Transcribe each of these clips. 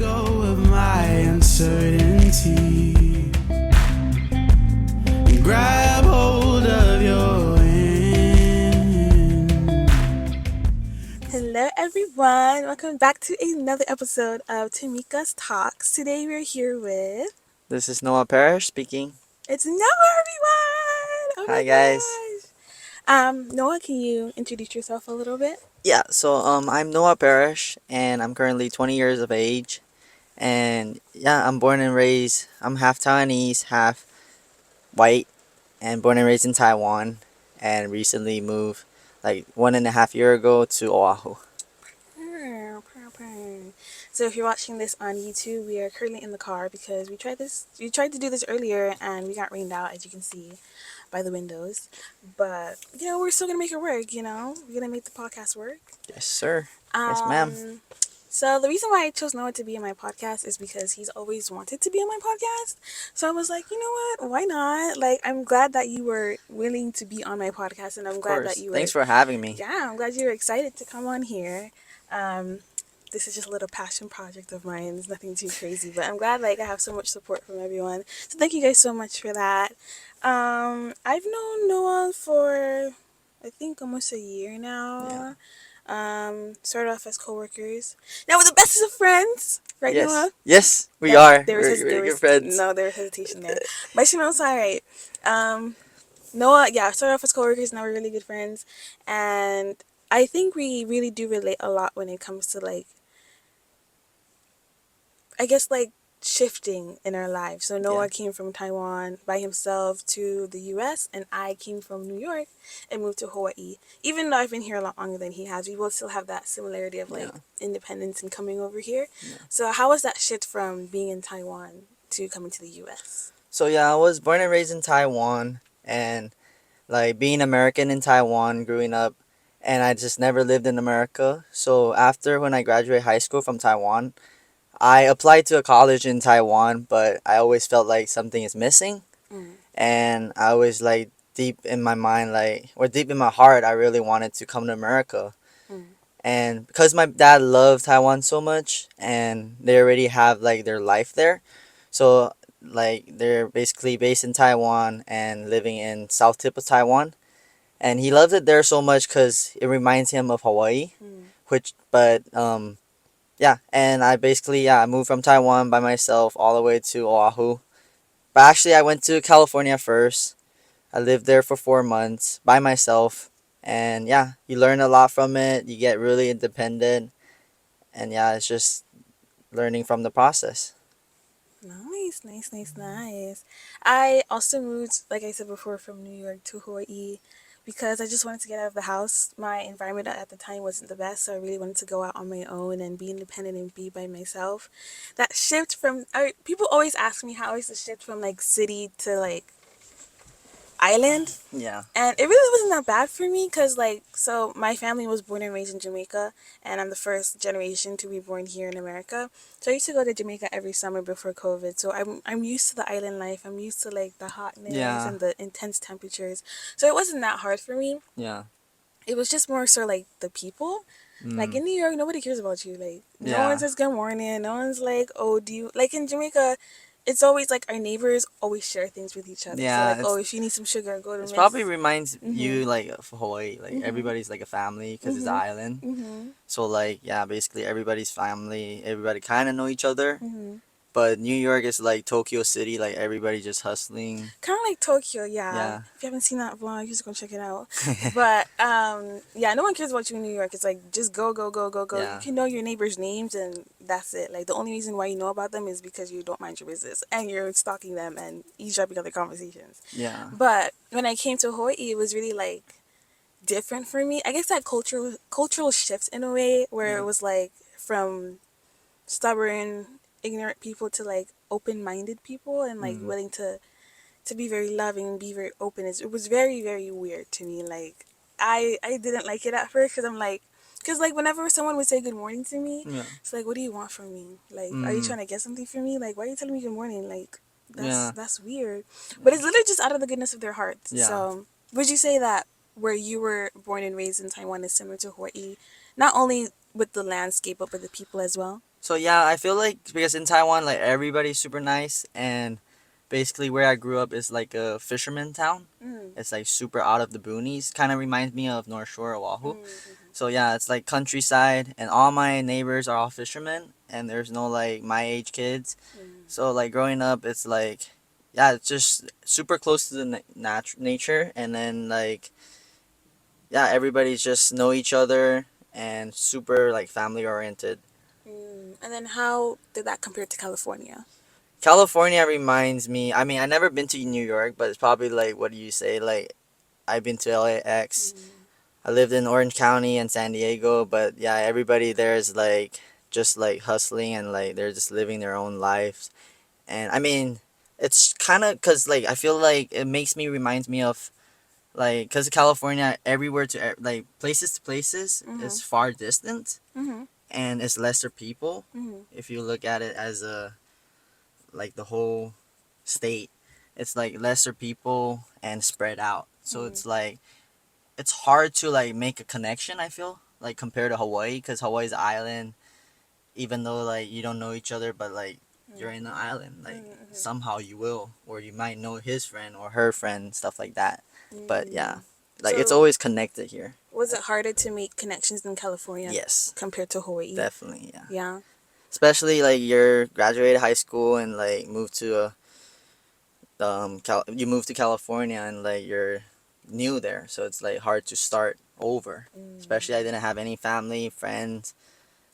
go of my uncertainty. Grab hold of your hand. Hello, everyone. Welcome back to another episode of Temika's Talks. Today we're here with. This is Noah Parrish speaking. It's Noah, everyone! Oh my Hi guys. gosh! Noah, can you introduce yourself a little bit? I'm Noah Parrish and I'm currently 20 years of age. And yeah, I'm born and raised. I'm half Taiwanese, half white, and born and raised in Taiwan. And recently moved like 1.5 years ago to Oahu. So if you're watching this on YouTube, we are currently in the car because we tried to do this earlier and we got rained out, as you can see by the windows. But we're still gonna make it work, we're gonna make the podcast work. Yes, sir. Yes, ma'am. Um so the reason why I chose Noah to be in my podcast is because he's always wanted to be on my podcast. So I was like, you know what? Why not? Like, I'm glad that you were willing to be on my podcast, and I'm Of glad that course. you were. Thanks for having me. Yeah, I'm glad you were excited to come on here. Um, this is just a little passion project of mine. It's nothing too crazy, but I'm glad I have so much support from everyone. So thank you guys so much for that. I've known Noah for I think almost a year Yeah. now. Started off as coworkers. Now we're the bestest of friends, right, Noah? Yes. Yes, we That are. there was We're good friends. no there was hesitation there, but she knows all right. Noah, yeah, started off as coworkers. Now we're really good friends, and I think we really do relate a lot when it comes to I guess shifting in our lives. So Yeah. Noah came from Taiwan by himself to the US, and I came from New York and moved to Hawaii. Even though I've been here a lot longer than he has, we both still have that similarity of Yeah. independence and coming over here. Yeah. So how was that shift from being in Taiwan to coming to the US? So yeah, I was born and raised in Taiwan and like being American in Taiwan growing up, and I just never lived in America. So after when I graduated high school from Taiwan, I applied to a college in Taiwan, but I always felt like something is missing, Mm. and I was like deep in my mind or deep in my heart I really wanted to come to America. Mm. And because my dad loved Taiwan so much and they already have like their life there, so like they're basically based in Taiwan and living in south tip of Taiwan, and he loves it there so much because it reminds him of Hawaii, Mm. which but yeah, and I basically I moved from Taiwan by myself all the way to Oahu. But actually I went to California first. I lived there for 4 months by myself, and yeah, you learn a lot from it. You get really independent, and yeah, it's just learning from the process. Nice, nice, nice, nice. I also moved, like I said before, from New York to Hawaii because I just wanted to get out of the house. My environment at the time wasn't the best, so I really wanted to go out on my own and be independent and be by myself. That shift from people always ask me how is the shift from city to island. Yeah. And it really wasn't that bad for me because, so my family was born and raised in Jamaica, and I'm the first generation to be born here in America. So I used to go to Jamaica every summer before COVID. So I'm used to the island life. I'm used to the hotness Yeah. and the intense temperatures. So it wasn't that hard for me. Yeah. It was just more so the people. Like Mm. in New York, nobody cares about you. No one Yeah. says good morning. No one's like, oh, do you in Jamaica? It's always our neighbors always share things with each other. So Yeah. oh, if you need some sugar, go to It's probably Miss. reminds Mhm. you like of Hawaii. Like Mhm. everybody's like a family because it's an Mhm. island. Mhm. So like yeah, basically everybody's family. Everybody kind of know each other. Mhm. But New York is like Tokyo City. Like everybody just hustling. Kind of like Tokyo, yeah. Yeah. If you haven't seen that vlog, you just go check it out. But yeah, no one cares about you in New York. It's just go, go, go, go, go. You Yeah. can know your neighbors' names, and that's it. The only reason why you know about them is because you don't mind your business and you're stalking them and eavesdropping other conversations. Yeah. But when I came to Hawaii, it was really different for me. I guess that cultural shift in a way where Yeah. it was from stubborn, ignorant people to open minded people and Mm. willing to be very loving and be very open. It was very, very weird to me. I didn't like it at first because I'm because whenever someone would say good morning to me, Yeah. it's what do you want from me? Are you Mm. trying to get something from me? Why are you telling me good morning? Yeah. That's weird. But it's literally just out of the goodness of their hearts. Yeah. So would you say that where you were born and raised in Taiwan is similar to Hawaii, not only with the landscape but with the people as well? So yeah, I feel like because in Taiwan, like everybody's super nice, and basically where I grew up is like a fisherman town. Mm, It's like super out of the boonies. Kind of reminds me of North Shore, Oahu. mm, So yeah, it's like countryside, and all my neighbors are all fishermen, and there's no like my age kids. mm, So like growing up, it's like, yeah, it's just super close to the nature, and then like, yeah, everybody's just know each other and super like family oriented. And then how did that compare to California? California reminds me. I mean, I never been to New York, but it's probably like, what do you say? Like, I've been to LAX. Mm, I lived in Orange County and San Diego, but yeah, everybody there is like just like hustling and like they're just living their own lives. And I mean, it's kind of cuz like I feel like it makes me reminds me of like cuz California everywhere to like places to places mm-hmm, is far distant mm-hmm, and it's lesser people mm-hmm, if you look at it as a like the whole state. It's like lesser people and spread out. So mm-hmm, it's like it's hard to like make a connection. I feel like compared to Hawaii, because Hawaii's an island. Even though like you don't know each other, but like you're in the island, like mm-hmm. somehow you will, or you might know his friend or her friend, stuff like that. But yeah, Mm. like it's So always connected here. was it harder to make connections in California Yes, compared to Hawaii? definitely, yeah. Yeah. Especially like you're graduated high school and like moved to a you moved to California and like you're new there, so it's like hard to start over. Especially I Mm, didn't have any family, friends.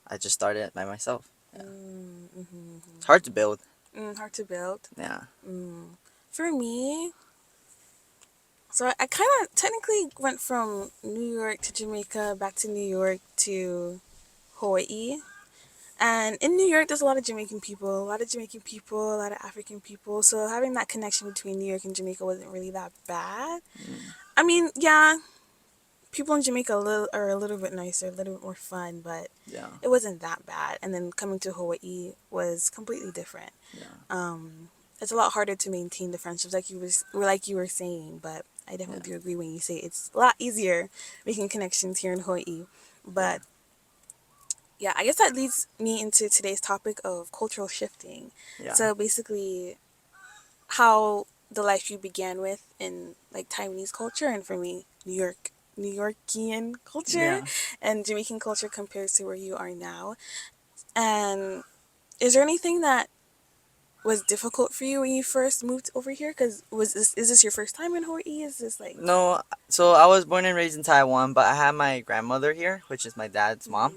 I just started it by myself. Yeah. mm-hmm. It's hard to build. Hard to build. Yeah. Mm. For me, so I kind of technically went from New York to Jamaica, back to New York to Hawaii. And in New York, there's a lot of Jamaican people, a lot of Jamaican people, a lot of African people. So having that connection between New York and Jamaica wasn't really that bad. Mm, I mean, yeah, people in Jamaica are a little bit nicer, a little bit more fun, but yeah. it wasn't that bad. And then coming to Hawaii was completely different. Yeah. It's a lot harder to maintain the friendships, like you were saying. But I Yeah. definitely do agree when you say it's a lot easier making connections here in Hawaii. Yeah. But yeah, I guess that leads me into today's topic of cultural shifting. Yeah. So basically, how the life you began with in like Taiwanese culture, and for me, New Yorkian culture, Yeah. and Jamaican culture compares to where you are now. And is there anything that was difficult for you when you first moved over here? Because is this your first time in Hawaii? Is this like No, so I was born and raised in Taiwan, but I had my grandmother here, which is my dad's mom. mm,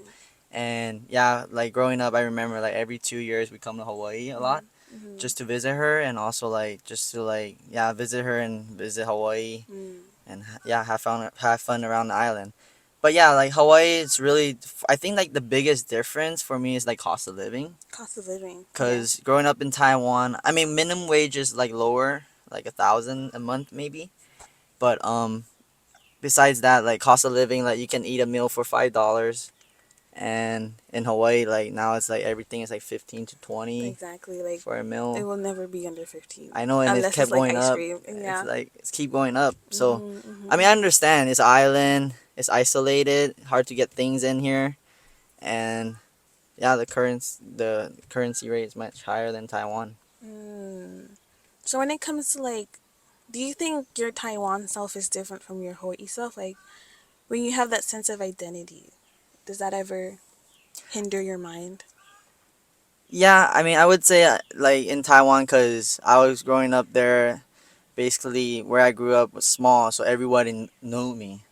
And yeah, like growing up, I remember like every 2 years we come to Hawaii a lot mm, just to visit her and also like just to like yeah visit her and visit Hawaii mm, and yeah have fun around the island. But yeah, like Hawaii, it's really I think like the biggest difference for me is like cost of living. cost of living? Yeah. Cause growing up in Taiwan, I mean minimum wage is like lower, like 1,000 a month maybe. But besides that, like cost of living, like you can eat a meal for $5, and in Hawaii, like now it's like everything is like 15 to 20 Exactly. Like for a it meal. will never be under 15 I know, and it unless it's kept like going ice up. cream. It's Yeah. like it's keep going up. So, Mm-hmm, I mean, I mm-hmm, understand it's island, it's isolated, hard to get things in here, and yeah, the currency rate is much higher than Taiwan. mm. So when it comes to like, do you think your Taiwan self is different from your Hawaii self? Like when you have that sense of identity, does that ever hinder your mind? Yeah, I mean, I would say like in Taiwan, cause I was growing up there. Basically, where I grew up was small, so everybody knew me,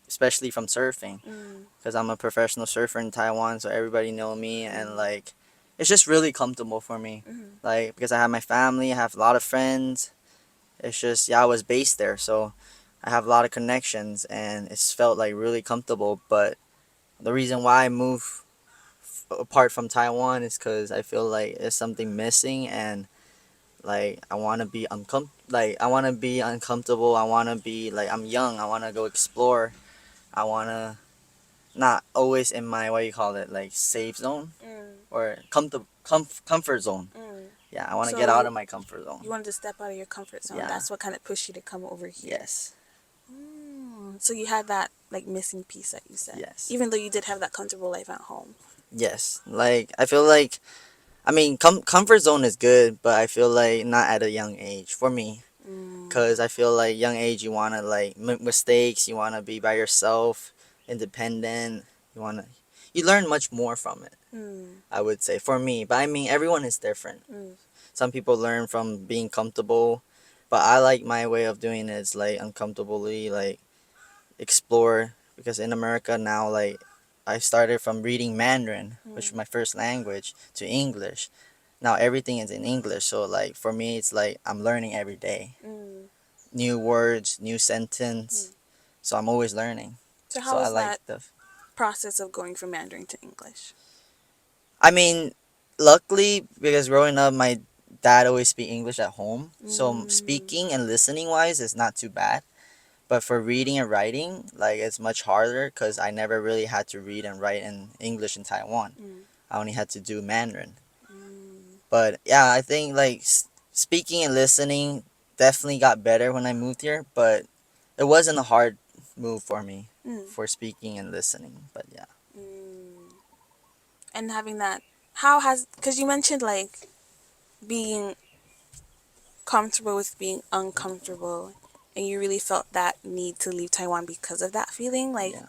especially from surfing. Mm, Cause I'm a professional surfer in Taiwan, so everybody know me, and mm, like, it's just really comfortable for me. mm, Like because I have my family, I have a lot of friends. It's just yeah, I was based there, so I have a lot of connections, and it's felt like really comfortable. But the reason why I moved apart from Taiwan is because I feel like there's something missing, and like I want to be uncomfortable. I want to be like I'm young. I want to go explore. I want to not always in my what you call it like safe zone mm, or comfort zone. mm. Yeah, I want to So get out of my comfort zone. you wanted to step out of your comfort zone. Yeah. That's what kind of pushed you to come over here. Yes. So you had that like missing piece that you said, Yes. even though you did have that comfortable life at home. Yes, like I feel like I mean comfort zone is good, but I feel like not at a young age for me. Mm, Cause I feel like young age you wanna like make mistakes, you wanna be by yourself, independent. You wanna you learn much more from it. mm, I would say for me, but I mean everyone is different. mm, Some people learn from being comfortable, but I like my way of doing it is like uncomfortably like explore because in America now like I started from reading Mandarin, which is mm, my first language, to English. Now everything is in English, so like for me it's like I'm learning every day. mm, New words, new mm. sentence. So I'm always learning. So So how I was like that the process of going from Mandarin to English? I mean, luckily because growing up my dad always speak English at home. So Mm, speaking and listening wise is not too bad. But for reading and writing, like it's much harder because I never really had to read and write in English in Taiwan. mm, I only had to do Mandarin. mm, But yeah, I think like speaking and listening definitely got better when I moved here. But it wasn't a hard move for me mm, for speaking and listening. But yeah, mm. And having that, how has, because you mentioned like being comfortable with being uncomfortable, and you really felt that need to leave Taiwan because of that feeling. Like, yeah.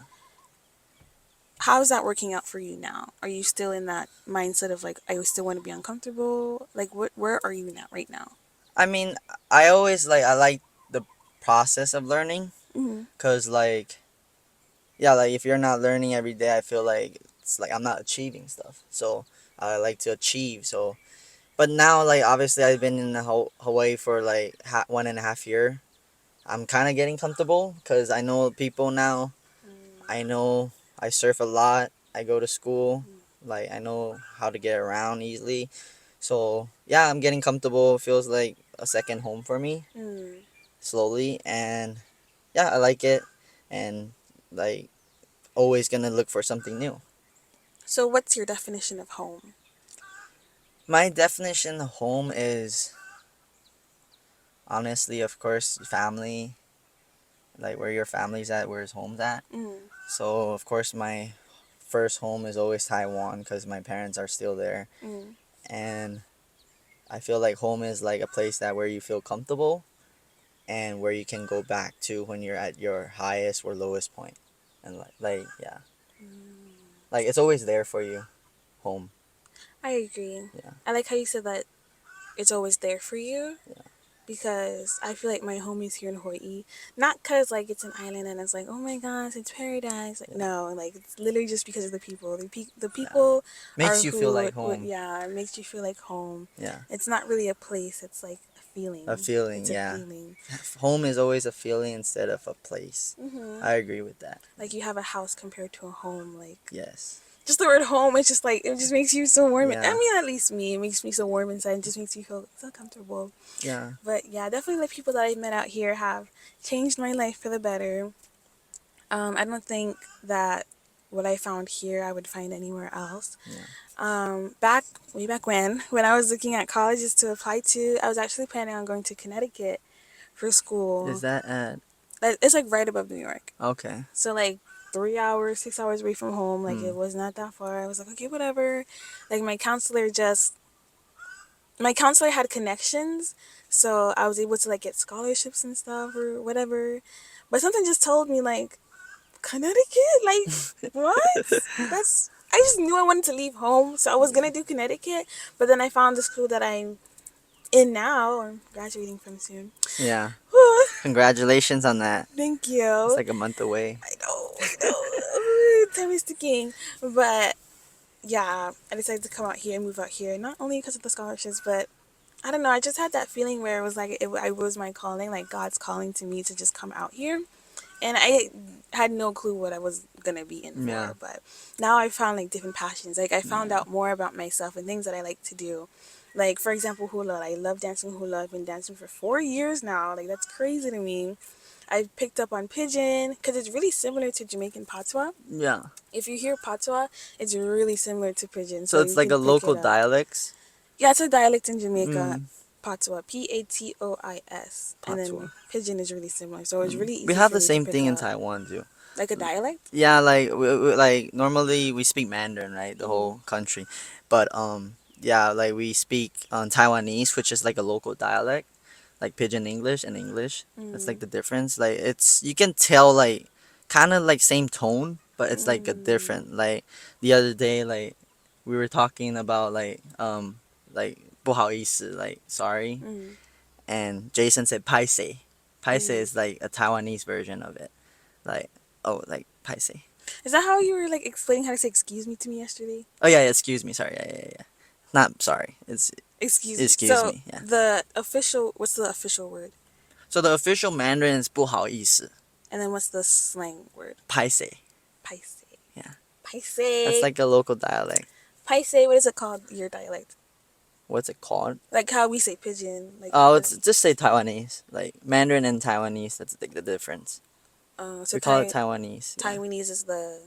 how is that working out for you now? Are you still in that mindset of like, I still want to be uncomfortable? Like, where are you now, right now? I mean, I always I like the process of learning Mm-hmm. because like yeah, like if you're not learning every day, I feel like it's like I'm not achieving stuff. So I like to achieve. So, but now like obviously I've been in Hawaii for like 1.5 year. I'm kind of getting comfortable because I know people now. I know I surf a lot. I go to school. Like I know how to get around easily. So yeah, I'm getting comfortable. It feels like a second home for me Mm. slowly, and yeah, I like it. And like always gonna look for something new. So, what's your definition of home? My definition of home is honestly, of course, family, like where your family's at, where his home's at. Mm. So, of course, my first home is always Taiwan because my parents are still there. Mm. And I feel like home is like a place that where you feel comfortable and where you can go back to when you're at your highest or lowest point. And yeah, like it's always there for you, home. I agree. Yeah, I like how you said that it's always there for you, yeah, because I feel like my home is here in Hawaii. Not because like it's an island and it's like, oh my gosh, it's paradise. Like, yeah, no, like it's literally just because of the people. The yeah. people are Makes you feel who like home. yeah, it makes you feel like home. Yeah. It's not really a place. It's like a A feeling. feeling, It's a yeah. feeling. Home is always a feeling instead of a place. Hmm. I agree with that. Like you have a house compared to a home. Like Yes. just the word home, it's just like it just makes you so warm. I Yeah. mean, at least me, it makes me so warm inside. It just makes you feel so comfortable. Yeah. But yeah, definitely the people that I've met out here have changed my life for the better. I don't think that what I found here I would find anywhere else. Yeah. Back way back when I was looking at colleges to apply to, I was actually planning on going to Connecticut for Is school. that at It's like right above New York, okay? so like 3 hours, 6 hours away from home. Like Hmm. it was not that far. I was like, okay, whatever. Like my counselor had connections, so I was able to like get scholarships and stuff or whatever. But something just told me like Connecticut? Like, what? That's. I just knew I wanted to leave home, so I was gonna do Connecticut. But then I found the school that I'm in now. I'm graduating from soon. Yeah. Whew. Congratulations on that. Thank It's you. like a month away. I know. Time is ticking. But yeah, I decided to come out here and move out here, not only because of the scholarships, but I don't know. I just had that feeling where it was like I was my calling, like God's calling to me to just come out here, and I had no clue what I was gonna be in Yeah. for. But now I found like different passions. Like I found Yeah. out more about myself and things that I like to do. Like for example, hula. I love dancing hula. I've been dancing for 4 years now. Like that's crazy to me. I picked up on pigeon because it's really similar to Jamaican patois. Yeah. If you hear patois, it's really similar to pigeon, So so it's you like can a pick local it up. dialects. Yeah, it's a dialect in Jamaica. Mm. Patois, Patois, and Patois. then pigeon is really similar, so it was Mm. really We easy have for the me to same pick thing in up. Taiwan too. Like a dialect? Yeah, like like normally we speak Mandarin, right? The Mm. whole country, but yeah, like we speak Taiwanese, which is like a local dialect, like Pidgin English and English. That's like Mm. the difference. Like it's you can tell like kind of like same tone, but it's like a Mm. different. Like the other day, like we were talking about like 不好意思, like sorry, Mm. and Jason said paise. Paise Mm. is like a Taiwanese version of it. Like oh like paise. Is that how you were like explaining how to say excuse me to me yesterday? Oh yeah, yeah, excuse me. Sorry. Yeah, yeah, yeah. Not sorry. It's Excuse me. excuse So me. Yeah. the official, what's the official word? So the official Mandarin is 不好意思, And then what's the slang word? paise. Paise. Yeah. That's Paise. like a local dialect. Paise. What is it called? Your dialect? What's it called? Like how we say pigeon. Like Oh, the. it's just say Taiwanese. Like Mandarin and Taiwanese. That's like the difference. So We call it Taiwanese. Yeah. Taiwanese is the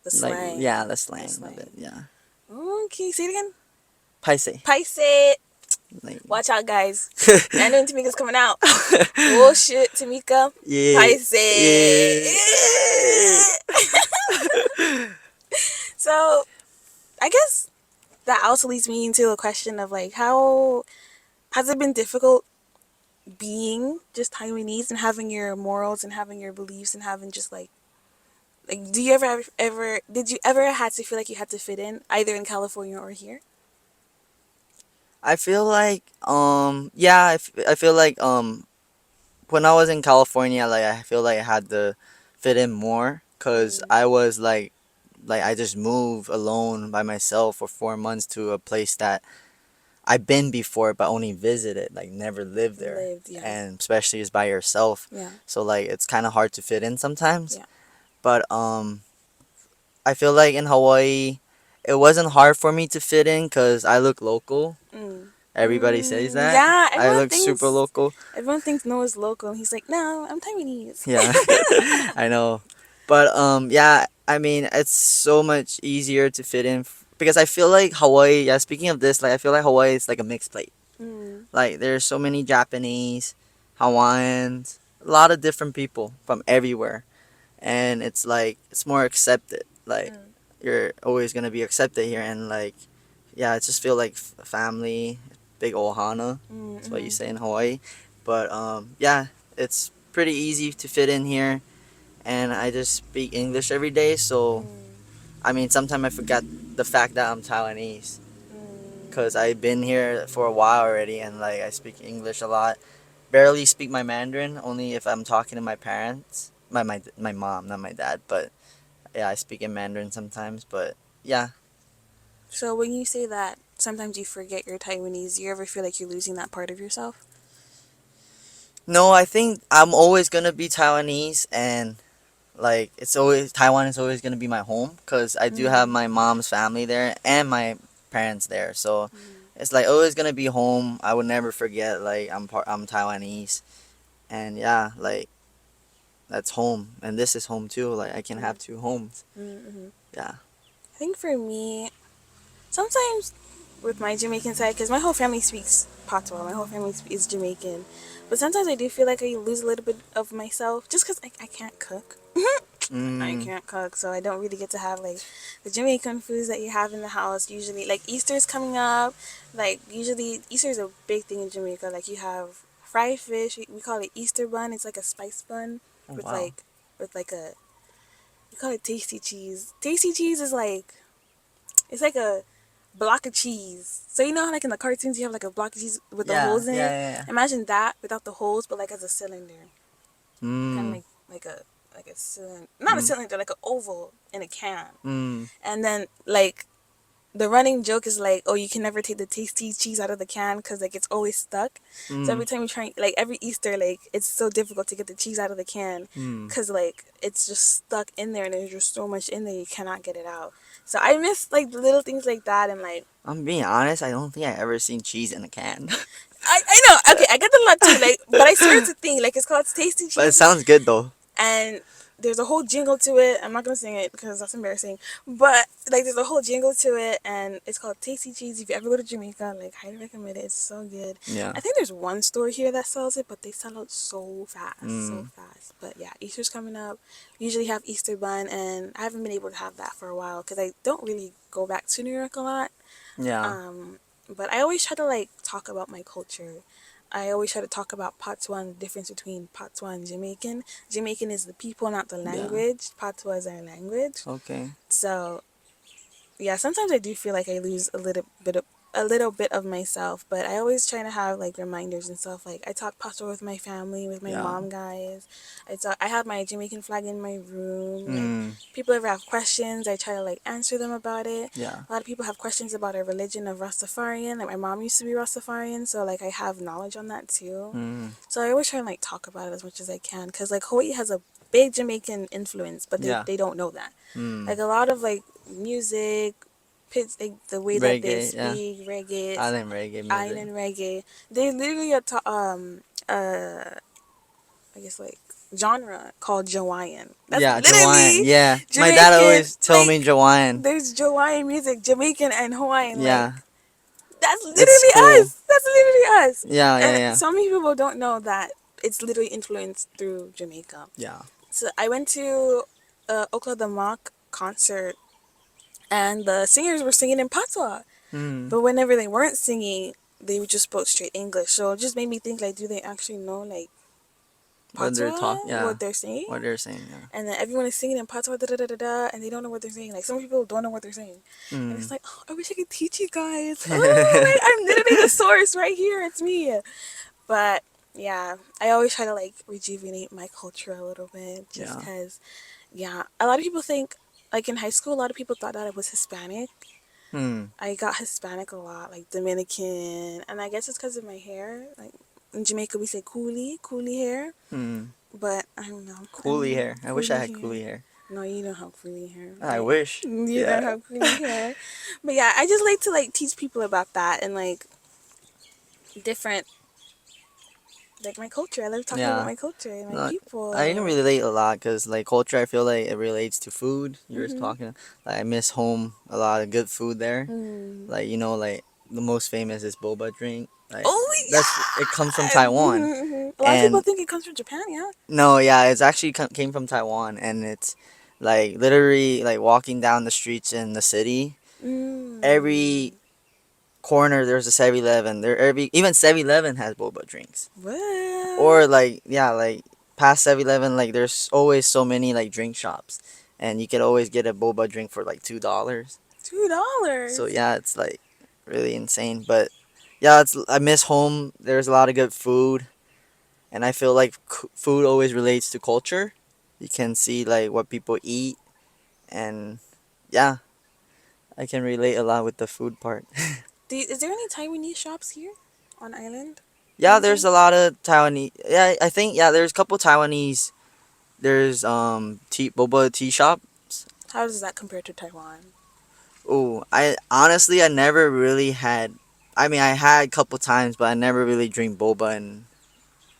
Like slang. yeah, the The slang of it. slang. Yeah. Okay, say it again. Paise. Paise. Like. Watch out, guys. Mandarin Tamika's coming out. Oh shit, Temika. Yeah. Paise. Yeah. So I guess that also leads me into a question of like how has it been difficult being just Taiwanese and having your morals and having your beliefs and having just like do you ever did you ever had to feel like you had to fit in either in California or here? I feel like yeah, I feel like when I was in California, like I feel like I had to fit in more because Mm, I was like I just moved alone by myself for 4 months to a place that I've been before but only visited, like never lived there, lived, yeah. and especially is by yourself. Yeah. So like it's kind of hard to fit in sometimes. Yeah. But I feel like in Hawaii, it wasn't hard for me to fit in because I look local. Mm. Everybody says that Yeah, I look super local. everyone thinks Noah's local and he's like, "No, I'm Taiwanese." Yeah, I know. But yeah, I mean, it's so much easier to fit in because I feel like Hawaii. Yeah, speaking of this, like I feel like Hawaii is like a mixed plate. Mm. Like there's so many Japanese, Hawaiians, a lot of different people from everywhere, and it's like it's more accepted. Like Mm. you're always gonna be accepted here, and like yeah, it just feel like family, big ohana. Mm. That's what you Mm. say in Hawaii. But yeah, it's pretty easy to fit in here, and I just speak English every day. So Mm. I mean, sometimes I forget the fact that I'm Taiwanese because I've been here for a while already, and like I speak English a lot. Barely speak my Mandarin, only if I'm talking to my parents, my mom, not my dad. But yeah, I speak in Mandarin sometimes. But yeah, So when you say that sometimes you forget you're Taiwanese, do you ever feel like you're losing that part of yourself? no, I think I'm always gonna be Taiwanese, and like it's always Taiwan is always gonna be my home because I do have Mm. my mom's family there and my parents there. So Mm. it's like always gonna be home. I would never forget like I'm Taiwanese, and yeah, like that's home, and this is home too. Like I can Mm. have two homes. Mm-hmm. Yeah. I think for me, sometimes with my Jamaican side, because my whole family speaks patois, my whole family is Jamaican, but sometimes I do feel like I lose a little bit of myself just because I can't cook. I Mm. can't cook, so I don't really get to have like the Jamaican foods that you have in the house. Usually, like Easter's coming up, like usually Easter is a big thing in Jamaica. Like you have fried fish. We call it Easter bun. It's like a spice bun Oh with wow. like a we call it tasty cheese. Tasty cheese is like it's like a block of cheese. So you know how like in the cartoons you have like a block of cheese with the Yeah. holes in Yeah. it. Yeah. Yeah. Imagine that without the holes, but like as a cylinder, kind of Mm. like a cylinder, not a Mm. cylinder, like an oval in a can. Mm. And then like the running joke is like, oh, you can never take the tasty cheese out of the can because like it's always stuck. So Mm. every time you try, like every Easter, like it's so difficult to get the cheese out of the can Mm. because like it's just stuck in there and there's just so much in there you cannot get it out. So I miss like the little things like that and like I'm being honest. I don't think I ever seen cheese in a can. I know okay I get a lot too like but I swear it's a thing like it's called tasty But it cheese sounds good though. and there's a whole jingle to it. I'm not gonna sing it because that's embarrassing. But like, there's a whole jingle to it, and it's called Tasty Cheese. If you ever go to Jamaica, like, highly recommend it. It's so good. Yeah. I think there's one store here that sells it, but they sell out so fast, so Mm. fast. But yeah, Easter's coming up. We usually have Easter bun, and I haven't been able to have that for a while because I don't really go back to New York a lot. Yeah. But I always try to like talk about my culture. I always try to talk about Patois and the difference between Patois and Jamaican. Jamaican is the people, not the Yeah. language. Patois is our language. Okay. So yeah, sometimes I do feel like I lose a little bit of myself, but I always try to have like reminders and stuff. Like, I talk patois with my family, with my Yeah. mom guys. I have my Jamaican flag in my room. Like, Mm. people ever have questions, I try to like answer them about it. Yeah. A lot of people have questions about our religion of Rastafarian. Like, my mom used to be Rastafarian, so like I have knowledge on that too. Mm. So I always try and like talk about it as much as I can, because like Hawaii has a big Jamaican influence, but they, Yeah. they don't know that. Mm. Like, a lot of like music, like the way that they Reggae. Yeah. speak, reggae, Island reggae music. island reggae, they literally I guess like genre called Jawaiian. That's Yeah, Jawaiian. literally Yeah, my dad Jamaican. always tell me Like, Jawaiian. there's Jawaiian music, Jamaican and Hawaiian. Like, Yeah, that's it's literally cool. us. That's literally us. Yeah, yeah, And yeah, so many people don't know that it's literally influenced through Jamaica. yeah. So I went to Okla the Mock concert, and the singers were singing in patois. Mm. But whenever they weren't singing, they would just spoke straight English. So it just made me think, like, do they actually know like When they're talk, patois, yeah, what they're saying? what they're saying, yeah. And then everyone is singing in patois, da da da da da, and they don't know what they're saying. Like, some people don't know what they're saying, and it's Mm. like, oh, I wish I could teach you guys. Oh, like, I'm literally the source right here. It's me. But yeah, I always try to like rejuvenate my culture a little bit, just Yeah. because. Yeah, a lot of people think, like, in high school, a lot of people thought that I was Hispanic. Mm. I got Hispanic a lot, like Dominican, and I guess it's because of my hair. Like, in Jamaica, we say coolie hair, Mm. but I don't know. Coolie hair. I wish I Coolie had hair. coolie hair. No, you don't have coolie hair. I Right? wish. You don't Yeah. have coolie hair. But yeah, I just like to like teach people about that and like different, like, my culture. I love talking about Yeah. my culture and my No, I can people. relate a lot because like culture, I feel like it relates to food. You were Mhm. talking like I miss home a lot of good food there. Mm. Like like the most famous is boba drink. Like Oh it comes from yeah. Taiwan, A lot of people and think it comes from Japan. Yeah. no, yeah, it's actually came from Taiwan, and it's like literally like walking down the streets in the city. Mm. Every corner there's a 7-Eleven. There every even 7-Eleven has boba drinks. What? Or like yeah, like past 7-Eleven, like there's always so many like drink shops, and you could always get a boba drink for like $2. So $2. yeah, it's like really insane. But yeah, it's I miss home. There's a lot of good food, and I feel like food always relates to culture. You can see like what people eat, and yeah, I can relate a lot with the food part. Is there any Taiwanese shops here on island? Yeah, there's Anything? a lot of Taiwanese. Yeah, I think yeah, there's a couple Taiwanese. There's boba tea shops. How does that compare to Taiwan? Oh, I honestly I never really had. I mean, I had a couple times, but I never really drink boba in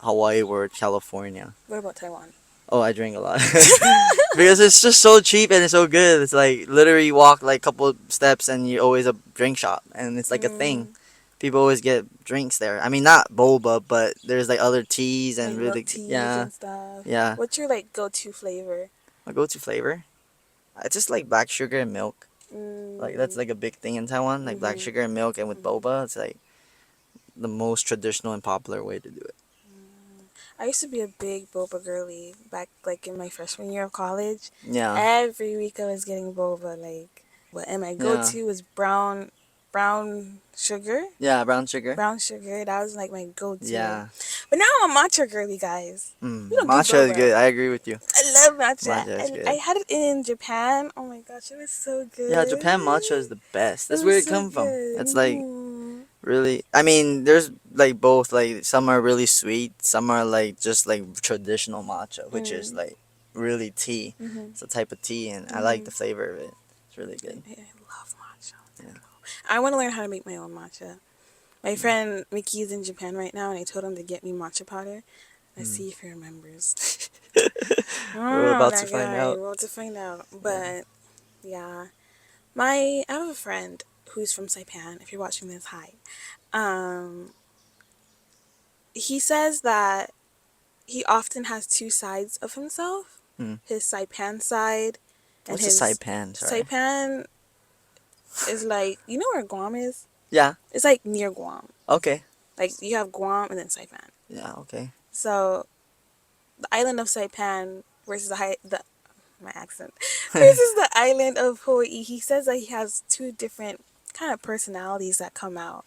Hawaii or California. What about Taiwan? Oh, I drink a lot because it's just so cheap and it's so good. It's like literally you walk like a couple steps and you're always a drink shop, and it's like a thing. Mm, People always get drinks there. I mean, not boba, but there's like other teas like and milk really teas yeah, and stuff. yeah. What's your like go-to flavor? My go-to flavor, I just like black sugar and milk. Like that's Mm, like a big thing in Taiwan, like black mm-hmm, sugar and milk, and with mm-hmm. boba, it's like the most traditional and popular way to do it. I used to be a big boba girly back like in my freshman year of college. Yeah, Every week I was getting boba, like, and my yeah, go-to was brown sugar. yeah. Brown sugar. Brown sugar, that was like my go-to. Yeah. But now I'm a matcha girly, guys. We don't do Matcha is boba. good. I agree with you. I love matcha. Matcha is I good. had it in Japan. Oh my gosh, it was so Yeah, good. Japan matcha is the best. It That's where was it so come from. good. It's like really. I mean, there's like both. Like some are really sweet. Some are like just like traditional matcha, which is Mm. like really tea. Mm-hmm. It's a type of tea, and I like Mm-hmm. the flavor of it. It's really good. I love matcha. Yeah. I want to learn how to make my own matcha. My friend Mickey is in Japan right now, and I told him to get me matcha powder. Let's Mm. see if he remembers. We're Oh, about to that find guy. out. We'll have to find out. Yeah. But yeah, I have a friend who's from Saipan. If you're watching this, hi. Um, he says that he often has two sides of himself. Hmm. His Saipan side and What's a his saipan? Sorry. Saipan is like, you know where Guam is? Yeah. It's like near Guam. Okay. Like you have Guam and then Saipan. Yeah. Okay. So the island of Saipan versus the my accent versus the island of Hawaii. He says that he has two different kind of personalities that come out.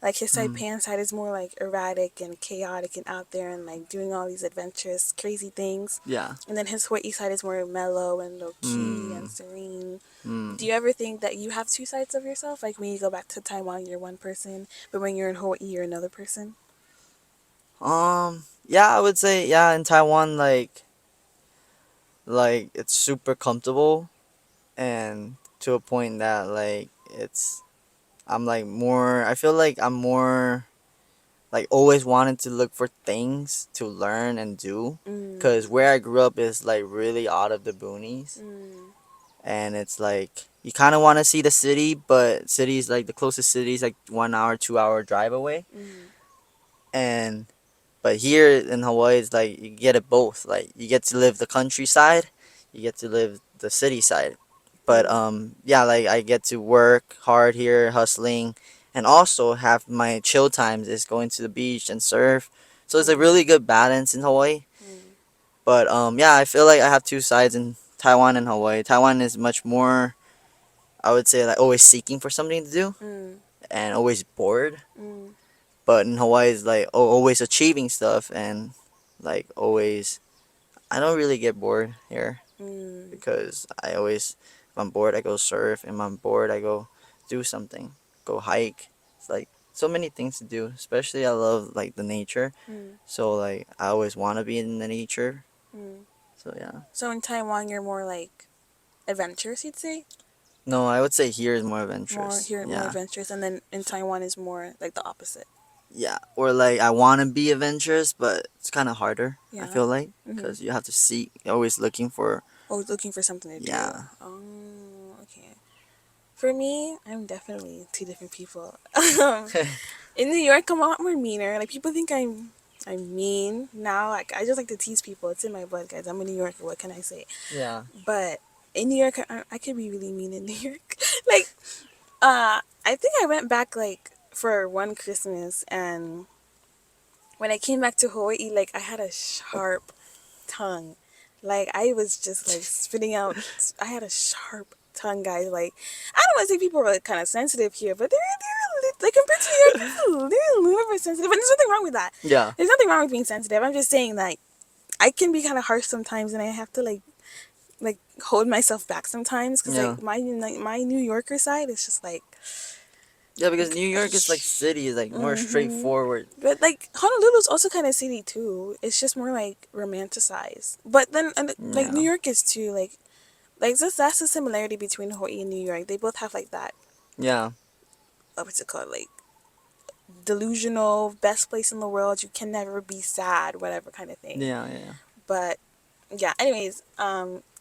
Like his Mm. Saipan side is more like erratic and chaotic and out there and like doing all these adventurous, crazy things. Yeah. And then his Hawaii side is more mellow and low key and Mm. serene. Do Mm. you ever think that you have two sides of yourself? Like when you go back to Taiwan, you're one person, but when you're in Hawaii, you're another person? Yeah, I would say yeah. In Taiwan, it's super comfortable, and to a point that I'm like more. I feel like I'm more like always wanted to look for things to learn and do, Mm, cause where I grew up is like really out of the boonies, mm, and it's like you kind of want to see the city, but cities like the closest city is like 1 hour, 2 hour drive away, mm, and but here in Hawaii, it's like you get it both. Like you get to live the countryside, you get to live the city side. But mm, yeah, like I get to work hard here, hustling, and also have my chill times is going to the beach and surf. So it's a mm, really good balance in Hawaii. mm, But yeah, I feel like I have two sides in Taiwan and Hawaii. Taiwan is much more, I would say, like always seeking for something to do mm, and always bored. mm, But in Hawaii is like always achieving stuff and like always I don't really get bored here mm, because if I'm bored, I go surf. If I'm bored, I go do something, go hike. It's like so many things to do. Especially, I love like the nature. mm, So like, I always want to be in the nature. mm. So yeah. So in Taiwan, you're more like adventurous, you'd say? No, I would say here is more More adventurous. here, more Yeah, adventurous, and then in Taiwan is more like the opposite. yeah. Or like, I want to be adventurous, but it's kind of harder. I Yeah. feel like Mm-hmm. because you have to seek, always looking for. Always looking for something to do. Yeah, Oh, okay. For me, I'm definitely two different people. In New York, I'm a lot more meaner. Like people think I'm mean now. Like I just like to tease people. It's in my blood, guys. I'm a New Yorker. What can I say? yeah, But in New York, I could be really mean in New York. Like, I think I went back like for one Christmas, and when I came back to Hawaii, like I had a sharp tongue. Like I was just like spitting out. I had a sharp tongue, guys. Like I don't want to say people are like kind of sensitive here, but like compared to New York, they're a little bit sensitive, and there's nothing wrong with that. yeah, There's nothing wrong with being sensitive. I'm just saying like I can be kind of harsh sometimes, and I have to like hold myself back sometimes because yeah. like my New Yorker side is just like Yeah, because New York is like city, is like more mm-hmm. straightforward. But like Honolulu's also kind of city too. It's just more like romanticized. But then and, like New Yeah, York is too like that's the similarity between Hawaii and New York. They both have like that yeah, what's it called like delusional best place in the world. You can never be sad, whatever kind of thing. yeah, yeah. But yeah. Anyways,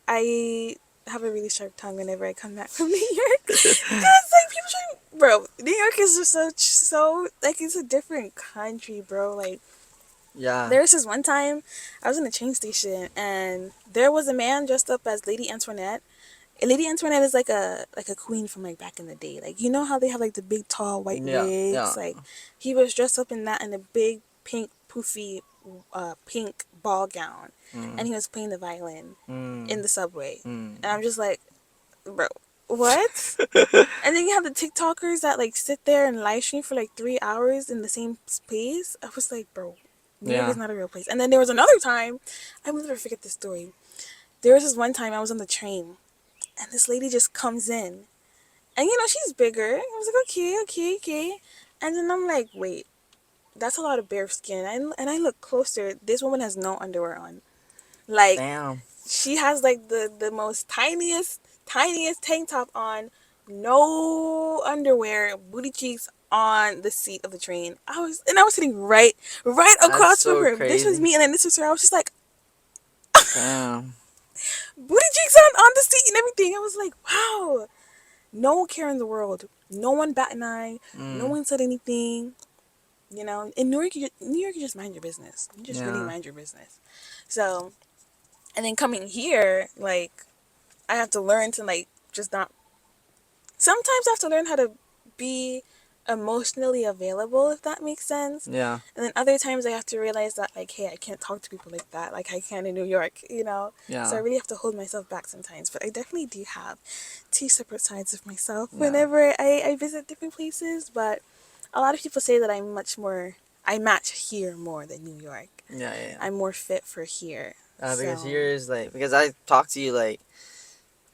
I have a really sharp tongue whenever I come back from New York. Cause like people try, bro. New York is just so like it's a different country, bro. Like Yeah. there was this one time I was in a train station and there was a man dressed up as Lady Antoinette. And Lady Antoinette is like a queen from like back in the day. Like you know how they have like the big tall white Yeah, yeah. wigs. Like he was dressed up in that in a big pink poofy pink ball gown, and Mm, he was playing the violin mm, in the subway. mm. And I'm just like, bro, what? And then you have the TikTokers that like sit there and live stream for like 3 hours in the same space. I was like, bro, New York is Yeah. not a real place. And then there was another time, I will never forget this story. There was this one time I was on the train, and this lady just comes in, and you know she's bigger. I was like, okay, okay, okay. And then I'm like, wait, that's a lot of bare skin. And I look closer. This woman has no underwear on. Like Damn. she has like the most tiniest tank top on, no underwear, booty cheeks on the seat of the train. I was sitting right That's across from so her. This was crazy. me, and then this was her. I was just like, Damn. Booty cheeks on the seat and everything. I was like, wow. No care in the world. No one bat an eye. No Mm. one said anything. You know, in New York, you just mind your business. You just really Yeah. mind your business. So, and then coming here, like, I have to learn to, like, just not. Sometimes I have to learn how to be emotionally available, if that makes sense. Yeah. And then other times I have to realize that, like, hey, I can't talk to people like that, like I can in New York, you know? So I Yeah. really have to hold myself back sometimes. But I definitely do have two separate sides of myself Yeah. whenever I visit different places. But a lot of people say that I match here more than New York. Yeah. Yeah. I'm more fit for here. Because So, here is like because I talk to you like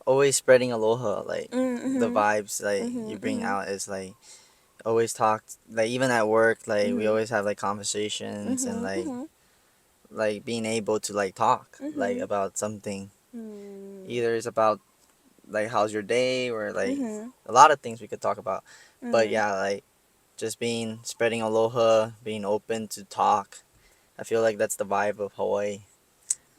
always spreading aloha like the mm-hmm, vibes like mm-hmm, you bring mm-hmm, out is like always talk like even at work like we mm-hmm, always have like conversations and mm-hmm, mm-hmm, like being able to like talk like mm-hmm, about something mm-hmm, either it's about like how's your day or like mm-hmm, a lot of things we could talk about but mm-hmm. yeah like just being spreading aloha being open to talk I feel like that's the vibe of Hawaii.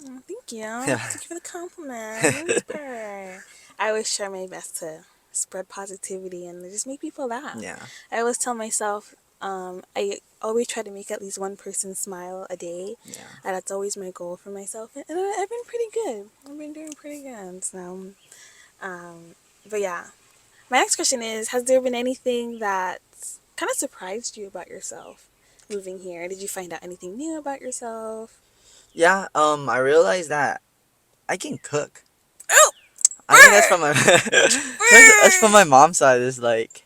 Oh, thank you. Yeah. Thank you for the compliment. Purr. I always try my best to spread positivity and just make people laugh. Yeah. I always tell myself, I always try to make at least one person smile a day. Yeah. And that's always my goal for myself. And I've been pretty good. I've been doing pretty good. So, um, but yeah. My next question is, has there been anything that kind of surprised you about yourself moving here? Did you find out anything new about yourself? Yeah, I realized that I can cook. Oh! I think that's from Brr! my that's from my mom's side. Is like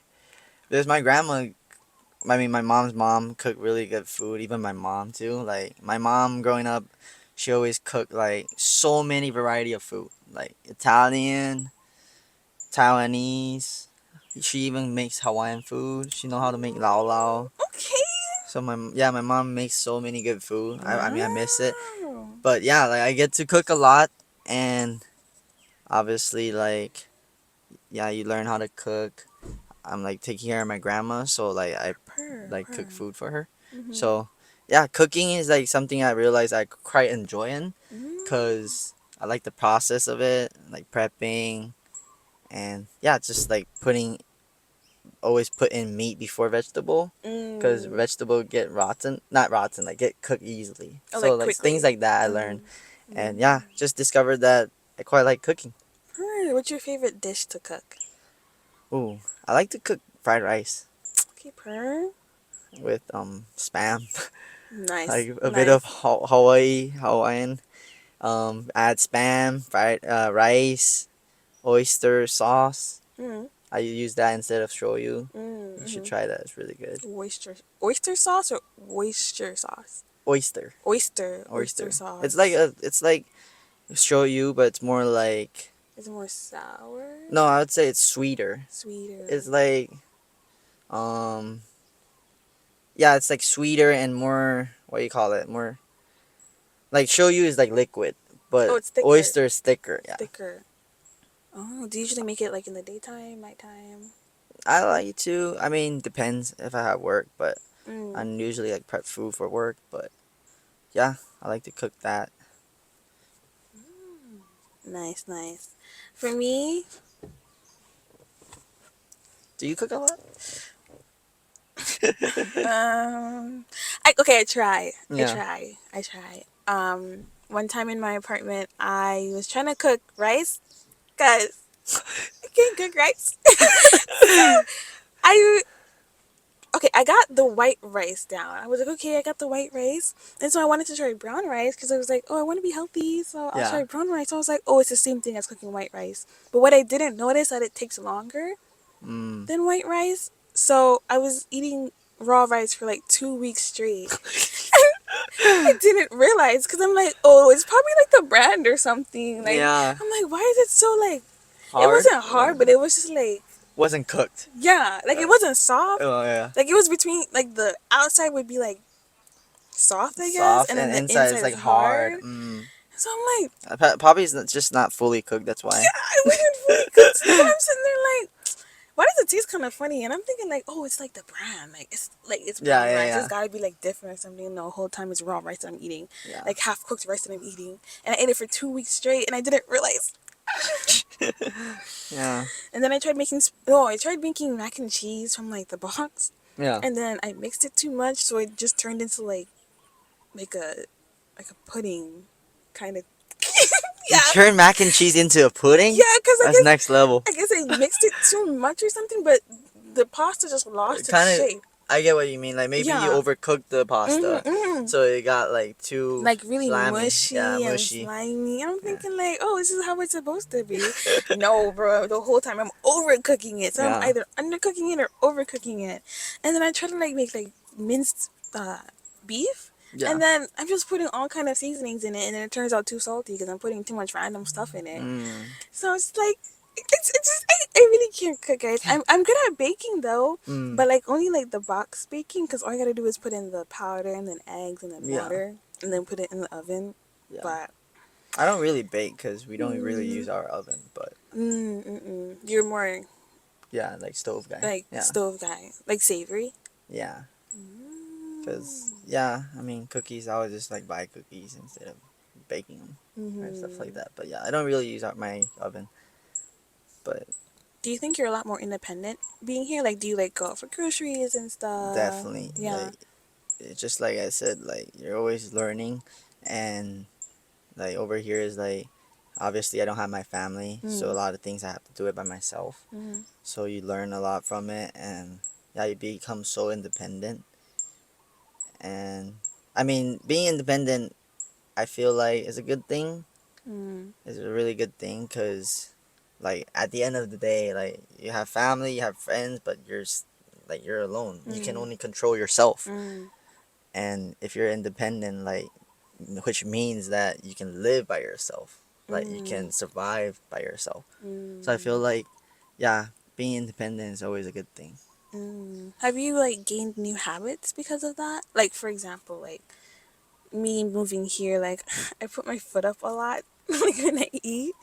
there's my grandma. I mean, my mom's mom cooked really good food. Even my mom too. Like my mom growing up, she always cooked like so many variety of food, like Italian, Taiwanese. She even makes Hawaiian food. She know how to make lao lao. Okay. So my mom makes so many good food. I mean I miss it. Wow. But yeah, like I get to cook a lot and obviously like yeah, you learn how to cook. I'm like taking care of my grandma, so like I Purr, like purr. cook food for her. Mm-hmm. So yeah, cooking is like something I realize I quite enjoying Mm. cuz I like the process of it, like prepping and yeah, just like putting always put in meat before vegetable cuz Mm. vegetable get rotten, not rotten, like get cooked easily. Oh, So like like things quickly. like that I learned Mm-hmm. and Mm. yeah, just discovered that I quite like cooking. Purr. What's your favorite dish to cook? Ooh, I like to cook fried rice Okay, purr. with spam, Nice, like a bit of nice. Hawaiian. Add spam, fried rice, oyster sauce. Mm. I use that instead of shoyu. Mm. You should Mm-hmm. try that. It's really good. Oyster sauce or oyster sauce? Oyster, Oyster oyster. sauce. It's like shoyu, but it's more like Is it more sour? no. I would say it's sweeter. Sweeter. It's like um yeah, it's like sweeter and more what do you call it? More like shoyu is like liquid, Oh, but it's thicker. oyster is thicker. It's Yeah, thicker. Oh, do you usually make it like in the daytime, nighttime? I like to. I mean, depends if I have work, but I Mm. usually like prep food for work. But yeah, I like to cook that. Nice, nice. For me, Do you cook a lot? okay, I try. I Yeah. try. I try. One time in my apartment, I was trying to cook rice, cause I can't cook rice. So I okay, I got the white rice down. I was like, okay, I got the white rice, and so I wanted to try brown rice because I was like, oh, I want to be healthy, so I'll Yeah. try brown rice. So I was like, oh, it's the same thing as cooking white rice. But what I didn't notice that it takes longer Mm. than white rice. So I was eating raw rice for like 2 weeks straight. I didn't realize because I'm like, oh, it's probably like the brand or something. Like, Yeah. I'm like, why is it so like? It Hard. wasn't hard, but it was just like, Wasn't cooked. yeah, like it wasn't soft. Oh yeah. Like it was between like the outside would be like soft, I guess, Soft and then and the inside inside is is like hard. hard. Mm. So I'm like, Probably is just not fully cooked. That's why. yeah, it wasn't fully cooked. So then I'm sitting there like, why does it taste kind of funny? And I'm thinking like, oh, it's like the brand, like it's Yeah, brown yeah, rice. yeah, It's gotta be like different or something. And the whole time it's raw rice that I'm eating, yeah. like half cooked rice that I'm eating, and I ate it for 2 weeks straight, and I didn't realize. Yeah, And then I tried making no, I tried making mac and cheese from like the box, yeah. and then I mixed it too much, so it just turned into like a like a pudding, kind of. You Yeah, turn mac and cheese into a pudding? yeah, because That's next level. I guess I mixed it too much or something, but the pasta just lost its Kind of, shape. I get what you mean. Like maybe you Yeah. overcooked the pasta, Mm-hmm. so it got like too Like really slimy. Yeah, mushy and mushy. slimy. And I'm Yeah. thinking like, oh, this is how it's supposed to be. No, bro. The whole time I'm overcooking it. So I'm Yeah. either undercooking it or overcooking it. And then I try to like make like minced beef. Yeah. And then I'm just putting all kind of seasonings in it, and then it turns out too salty because I'm putting too much random stuff in it. Mm. So it's like it's just I really can't cook, guys. I'm good at baking though, Mm. but like only like the box baking because all I gotta do is put in the powder and then eggs and then Yeah. water and then put it in the oven. Yeah. But I don't really bake because we don't really mm, use our oven, but you're more yeah, like stove guy. like Yeah. stove guy, like savory. Yeah. Because, Mm. yeah, I mean, cookies, I would just like buy cookies instead of baking them or stuff like Mm-hmm. that. But yeah, I don't really use my oven. But Do you think you're a lot more independent being here? Like, do you like go out for groceries and stuff? definitely, Yeah. like, it's just like I said, like, you're always learning. And, like, over here is like, obviously, I don't have my family. So a Mm. lot of things I have to do it by myself. Mm-hmm. So you learn a lot from it. And, yeah, you become so independent. And, I mean, being independent, I feel like is a good thing. Mm. It's a really good thing because, like, at the end of the day, like, you have family, you have friends, but like, you're alone. You can Mm. only control yourself. Mm. And if you're independent, like, which means that you can live by yourself, like, you Mm. can survive by yourself. So I feel Mm. like, yeah, being independent is always a good thing. Mm. Have you like gained new habits because of that? Like for example, like me moving here, like I put my foot up a lot like when I eat.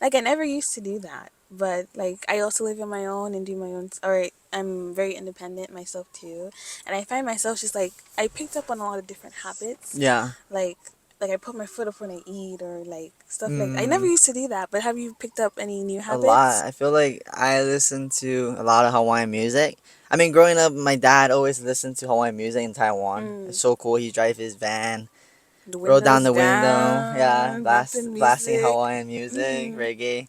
Like I never used to do that. But like I also live on my own and do my own or I'm very independent myself too. And I find myself just like I picked up on a lot of different habits. Yeah. Like I put my foot up when I eat or like stuff like I never Mm, used to do that, but have you picked up any new a lot. habits? I feel like I listen to a lot of Hawaiian music. I mean, growing up, my dad always listened to Hawaiian music in Taiwan. It's Mm. so cool. He drive his van, The roll down windows the window, yeah, down, bumping blasting music. Hawaiian music, Mm-hmm. reggae,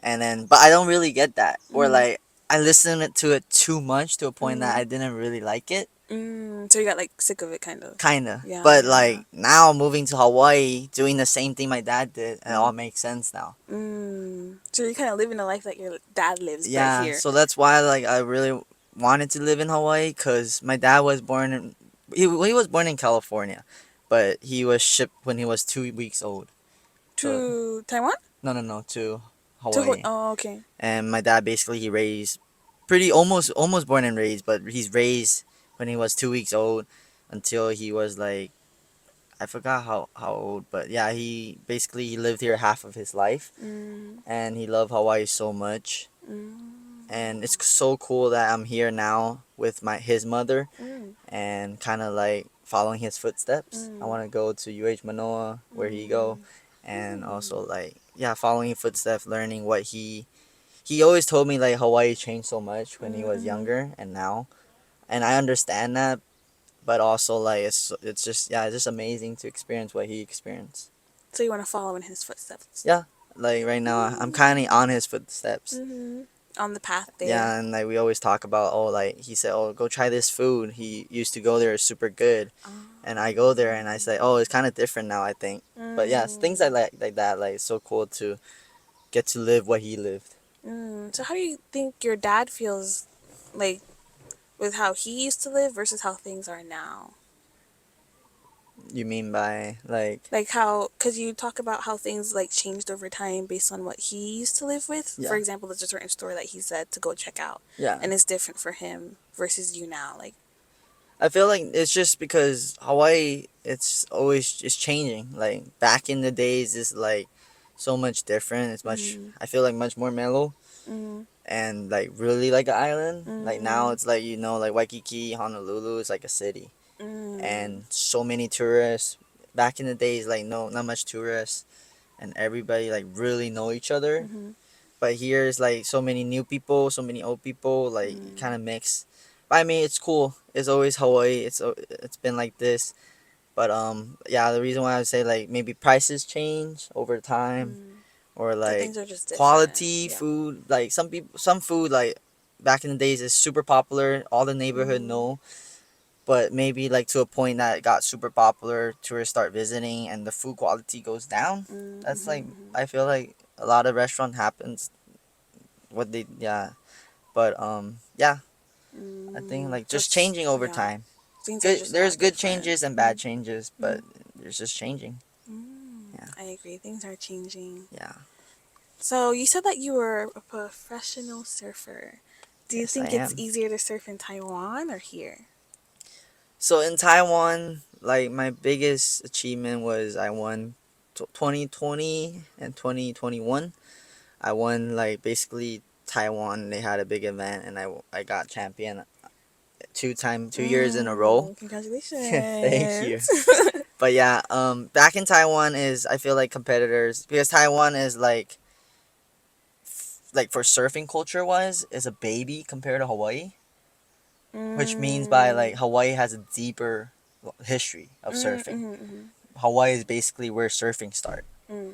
and then, but I don't really get that, or Mm-hmm. like I listen to it too much to a point that Mm-hmm. I didn't really like it, So you got like sick of it, kind of. kinda. Yeah, But yeah, yeah. like now moving to Hawaii, doing the same thing my dad did, it all makes sense now. So you're kind of living the life that your dad lives, but Yeah, here. so that's why like I really wanted to live in Hawaii because my dad was born in he was born in California, but he was shipped when he was 2 weeks old. So To Taiwan? no to To Hawaii. oh, okay. And my dad basically he raised pretty almost born and raised, but he's raised when he was 2 weeks old until he was like I forgot how old, but yeah, he lived here half of his life, Mm, and he loved Hawaii so much, mm, and it's so cool that I'm here now with his mother mm, and kind of like following his footsteps. I mm, want to go to Manoa where he go, mm, and also mm, like yeah, following his footsteps, learning what he always told me like Hawaii changed so much when he was mm. younger and now, and I understand that, but also like it's just yeah, it's just amazing to experience what he experienced. So you want to follow in his footsteps? Yeah, like right now I'm kind of on his footsteps. Mm-hmm. On the path there. Yeah, and like we always talk about oh like he said oh go try this food. He used to go there, it's super good, and I go there and I say oh it's kind of different now I think. But yeah, it's things I like that like it's so cool to get to live what he lived. So how do you think your dad feels like with how he used to live versus how things are now? You mean by like Like how, because you talk about how things like changed over time based on what he used to live with. For yeah example, there's a certain store that he said to go check out, yeah. and it's different for him versus you now. Like, I feel like it's just because Hawaii, it's changing. Like back in the days, it's like so much different. It's much. mm, I feel like much more mellow. Mm, and like really like an island. Like now mm, it's like like Waikiki, Honolulu is like a city, mm, and so many tourists. Back in the days, like no, not much tourists, and everybody like really know each other. mm-hmm, But here is like so many new people, so many old people, like kind mm, of mix. But I mean, it's cool. It's always Hawaii. It's been like this. But yeah, the reason why I would say like maybe prices change over time, mm. or So like things are just different. quality Yeah. food. Like some food like back in the days is super popular. All the neighborhood Mm, know. But maybe like to a point that it got super popular, tourists start visiting, and the food quality goes down. mm, That's like mm-hmm, I feel like a lot of restaurant happens. What they yeah, but yeah, I think mm. like So just it's, changing over yeah, time. things are Good, just a there's lot good different. changes and bad Mm, changes, mm, but there's just changing. Yeah, I agree. Things are changing. yeah, So you said that you were a professional surfer. Do you yes, I think it's am. easier to surf in Taiwan or here? So in Taiwan, like my biggest achievement was I won 2020 and 2021. I won like basically Taiwan. They had a big event, and I got champion 2 years in a row. Thank you. Congratulations. But yeah, back in Taiwan is I feel like competitors because Taiwan is like for surfing culture wise is a baby compared to Hawaii, which means by like mm, Hawaii has a deeper history of mm, surfing. mm, Hawaii is basically where surfing start. mm.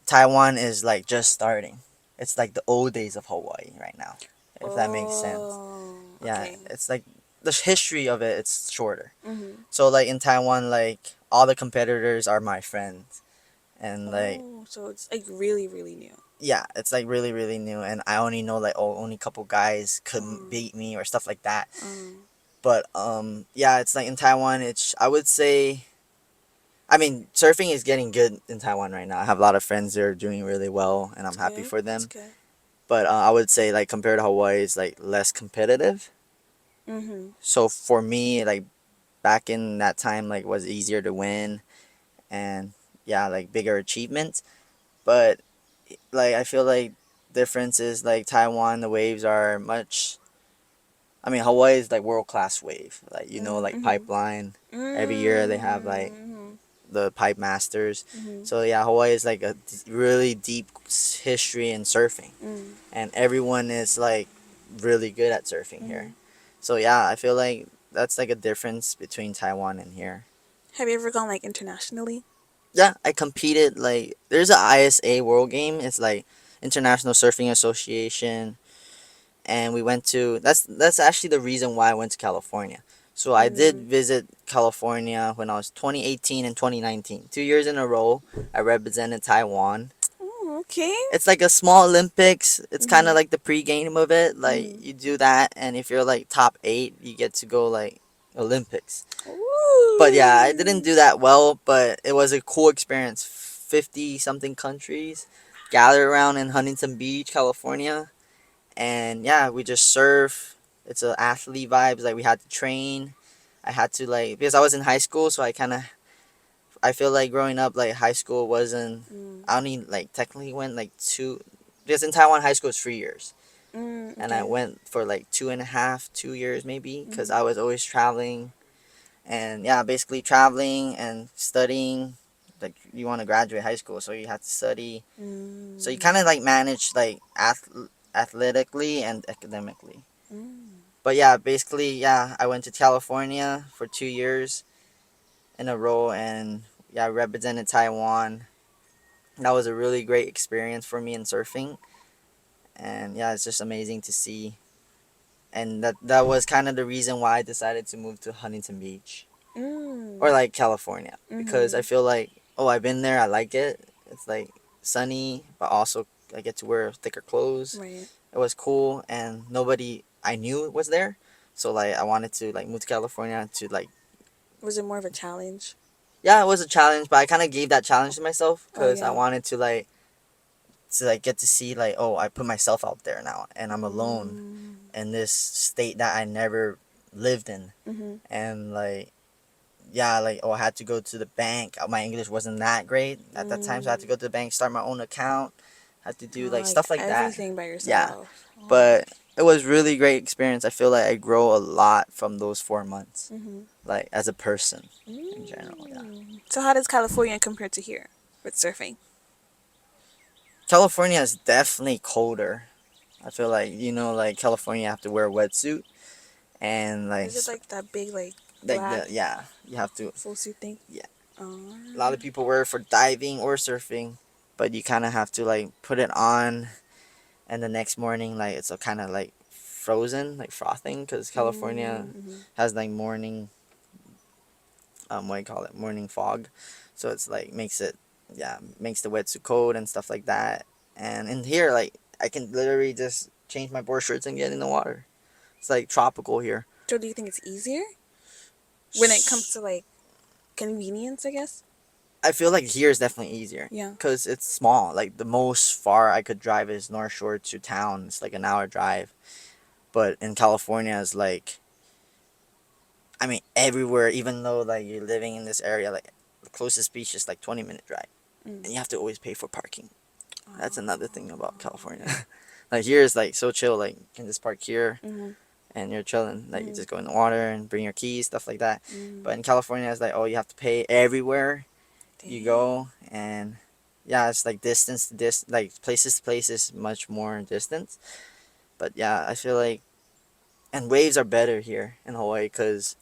Taiwan is like just starting. It's like the old days of Hawaii right now, if that makes sense. Oh, Yeah, okay. it's like the history of it. It's shorter. Mm-hmm. So like in Taiwan, like all the competitors are my friends, and like Oh, so it's like really, really new. yeah, it's like really really new, and I only know like only a couple guys could Um, beat me or stuff like that. um, But yeah, it's like in Taiwan, it's I would say. I mean, surfing is getting good in Taiwan right now. I have a lot of friends that are doing really well, and it's I'm happy good. for It's them. good. But I would say like compared to Hawaii, it's like less competitive. Mm-hmm. So for me, like back in that time, like was easier to win, and yeah, like bigger achievements. But like I feel like difference is like Taiwan, the waves are much. I mean, Hawaii is like world class wave. Like like Mm-hmm. pipeline. Every year they have like Mm-hmm. the pipe masters. Mm-hmm. So yeah, Hawaii is like a really deep history in surfing, Mm-hmm. and everyone is like really good at surfing Mm-hmm. here. So yeah, I feel like that's like a difference between Taiwan and here. Have you ever gone like internationally? Yeah, I competed like there's a ISA World Game. It's like International Surfing Association, and we went to that's actually the reason why I went to California. So I did Mm. visit California when I was 2018 and 2019. 2 years in a row, I represented Taiwan. Oh, okay. It's like a small Olympics. It's kind Mm-hmm. of like the pre-game of it. Like Mm-hmm. you do that, and if you're like top 8, you get to go like Olympics. But yeah, I didn't Ooh. do that well, but it was a cool experience. 50 something countries gathered around in Huntington Beach, California, and yeah, we just surf. It's a athlete vibes. Like we had to train. I had to like because I was in high school, so I feel like growing up like high school wasn't. Mm. I only like technically went like two because in Taiwan high school is 3 years, Mm, and I okay. went for like 2.5, 2 years maybe because Mm-hmm. I was always traveling, and yeah, basically traveling and studying. Like you want to graduate high school, so you have to study. So you Mm. kind of like manage like athletically and academically. Mm. But yeah, basically, yeah, I went to California for 2 years in a row, and yeah, I represented Taiwan. That was a really great experience for me in surfing, and yeah, it's just amazing to see. And that was kind of the reason why I decided to move to Huntington Beach or Mm. like California because I Mm-hmm. feel like I've been there, I like it. It's like sunny, but also I get to wear thicker clothes. Right. It was cool, and nobody I knew was there, so like I wanted to like move to California to like Was it more of a challenge? yeah, it was a challenge, but I kind of gave that challenge to myself Oh because I yeah. wanted to like get to see like I put myself out there now and I'm alone Mm. in this state that I never lived in, Mm-hmm. and like yeah, like I had to go to the bank. My English wasn't that great at that time, so I had to Mm. go to the bank, start my own account, had to do like Like stuff like that. everything by Yeah, yourself. Oh. but it was really great experience. I feel like I grow a lot from those 4 months, Mm-hmm. like as a person in general. Yeah, So how does California compare to here with surfing? California is definitely colder. I feel like like California you have to wear a wetsuit and Is it like that big like like black the yeah you have to full suit thing? yeah. Oh. A lot of people wear it for diving or surfing, but you kind of have to like put it on, and the next morning like it's kind of like frozen, like frothing, because California Mm-hmm. has like morning what do you call it, morning fog, so it's like makes the wetsuit cold and stuff like that. And in here, like I can literally just change my board shorts and get in the water. It's like tropical here. So do you think it's easier when it comes to like convenience? I guess. I feel like here is definitely easier Yeah. because it's small. Like the most far I could drive is North Shore to town. It's like an hour drive. But in California, it's like, I mean, everywhere. Even though like you're living in this area, like the closest beach is like 20-minute drive, Mm. and you have to always pay for parking. That's another thing about California. Oh. Like here is like so chill. Like you can just park here Mm-hmm. and you're chilling. Like you Mm-hmm. just go in the water and bring your keys, stuff like that. Mm. But in California, it's like, oh, you have to pay everywhere you Dang. go, and yeah, it's like distance to like places to places, much more distance. But yeah, I feel like, and waves are better here in Hawaii because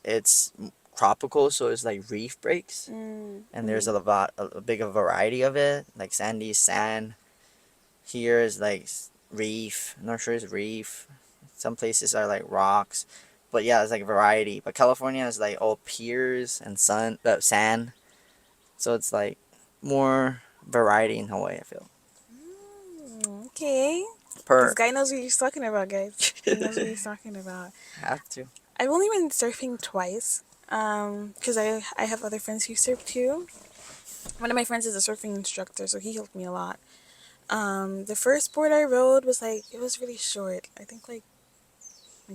it's tropical, so it's like reef breaks, Mm. and there's Mm-hmm. a big variety of it, like sandy sand. Here is like reef. North Shore is reef. Some places are like rocks, but yeah, it's like variety. But California is like all piers and sand. So it's like more variety in Hawaii, I feel. Okay. This Per guy knows what he's talking about, guys. He knows what he's talking about. have to. I've only been surfing twice. Because I have other friends who surf too. One of my friends is a surfing instructor, so he helped me a lot. The first board I rode was like it was really short. I think like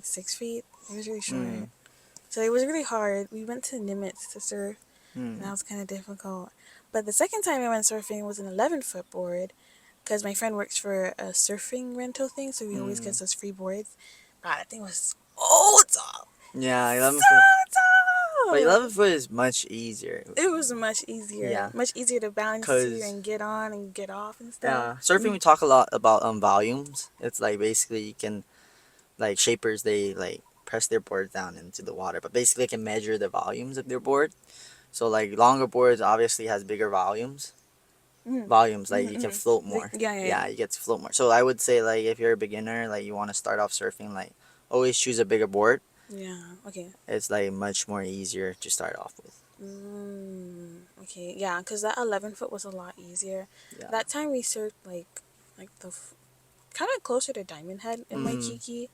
6 feet. It was really short. Mm. So it was really hard. We went to Nimitz to surf, and that Mm. was kind of difficult. But the second time I went surfing was an 11-foot board, because my friend works for a surfing rental thing, so he always Mm. gets us free boards. God, that thing was so tall, Yeah, so 11 foot. But tall. 11 foot is much easier. It was Yeah, much easier to balance to cause and get on and get off and stuff. yeah, surfing we talk a lot about volumes. It's like basically you can like shapers they like press their board down into the water, but basically they can measure the volumes of their board. So like longer boards obviously has bigger volumes. Mm. Volumes like you can Mm-hmm. float more. Yeah, yeah, yeah. Yeah, you get to float more. So I would say like if you're a beginner, like you want to start off surfing, like always choose a bigger board. Yeah, okay. It's like much more easier to start off with. Okay, yeah, because that 11-foot was a lot easier. Yeah. That time we surfed like kind of closer to Diamond Head in Mm. Waikiki,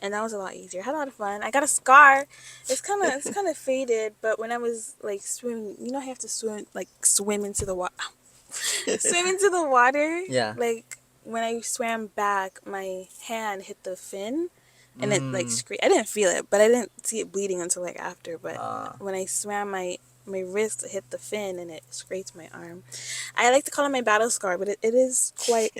and that was a lot easier. I had a lot of fun. I got a scar. It's kind of faded, but when I was like swimming, you know, I have to swim into the water. Swim into the water. Yeah. Like when I swam back, my hand hit the fin, and it like Mm. I didn't feel it, but I didn't see it bleeding until like after. But Uh, when I swam, my wrist hit the fin and it scraped my arm. I like to call it my battle scar, but it is quite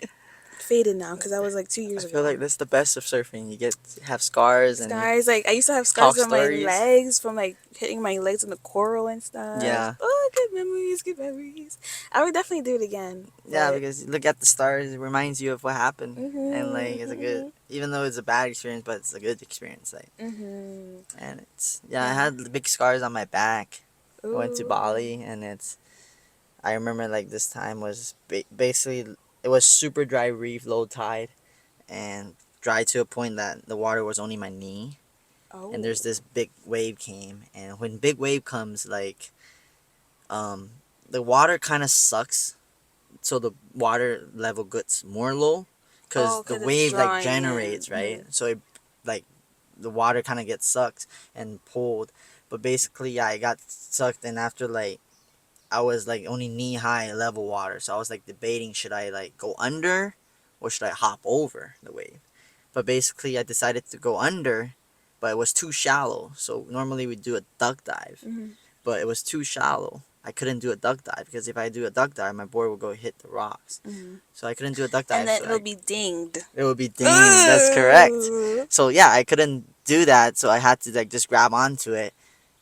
faded now because that was like 2 years I feel ago. like that's the best of surfing. You get to have scars and you Scars, like I used to have talk scars on my stories. legs from like hitting my legs in the coral and stuff. Yeah. Oh, good memories, good memories. I would definitely do it again. Yeah, But because you look at the stars, it reminds you of what happened, and like it's a good, mhm, even though it's a bad experience, but it's a good experience. Like, mhm, and it's yeah, I yeah. had big scars on my back. I went to Ooh. Bali, and I remember like this time was basically it was super dry reef, low tide, and dry to a point that the water was only my knee, and Oh. there's this big wave came, and when big wave comes, like um, the water kind of sucks, so the water level gets more low, Oh, because the because it's wave like drawing in. generates, right? So it like the water kind of gets sucked and pulled, but basically yeah, I got sucked, and after like I was like only knee high level water, so I was like debating should I like go under or should I hop over the wave. But basically I decided to go under, but it was too shallow. So normally we do a duck dive, Mm-hmm. but it was too shallow. I couldn't do a duck dive because if I do a duck dive, my board will go hit the rocks. Mm-hmm. So I couldn't do a duck And dive. then So it'll be dinged. it would be dinged. That's correct. Ooh. So yeah, I couldn't do that. So I had to like just grab onto it,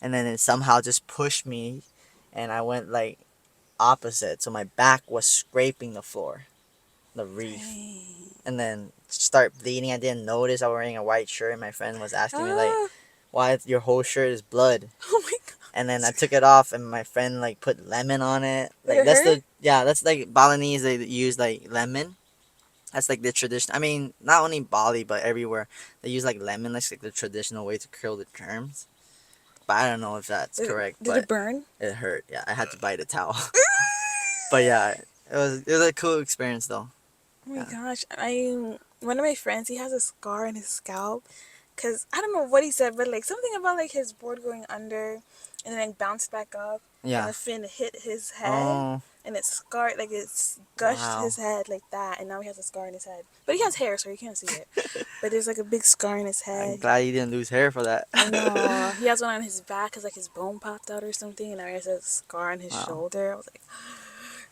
and then it somehow just pushed me, and I went like opposite. So my back was scraping the floor, the reef, Dang. and then start bleeding. I didn't notice I was wearing a white shirt, and my friend was asking me like, Ah. "Why your whole shirt is blood?" Oh my god. And then I took it off, and my friend like put lemon on it. Did Like it hurt? that's like Balinese. They use like lemon. That's like the tradition. I mean, not only Bali but everywhere they use like lemon. That's like the traditional way to kill the germs. But I don't know if that's correct. Did But it burn? it hurt. Yeah, I had to bite a towel. But yeah, it was a cool experience though. Oh my Yeah. gosh. One of my friends, he has a scar on his scalp. Cause I don't know what he said, but like something about like his board going under and then bounced back up and Yeah. the fin hit his head Oh and it scarred, like it's gushed wow. his head like that, and now he has a scar in his head. But he has hair, so you can't see it. But there's like a big scar in his I'm head. glad you didn't lose hair for that. I know. He has one on his back because like his bone popped out or something, and now he has a scar on his Wow. shoulder. I was like,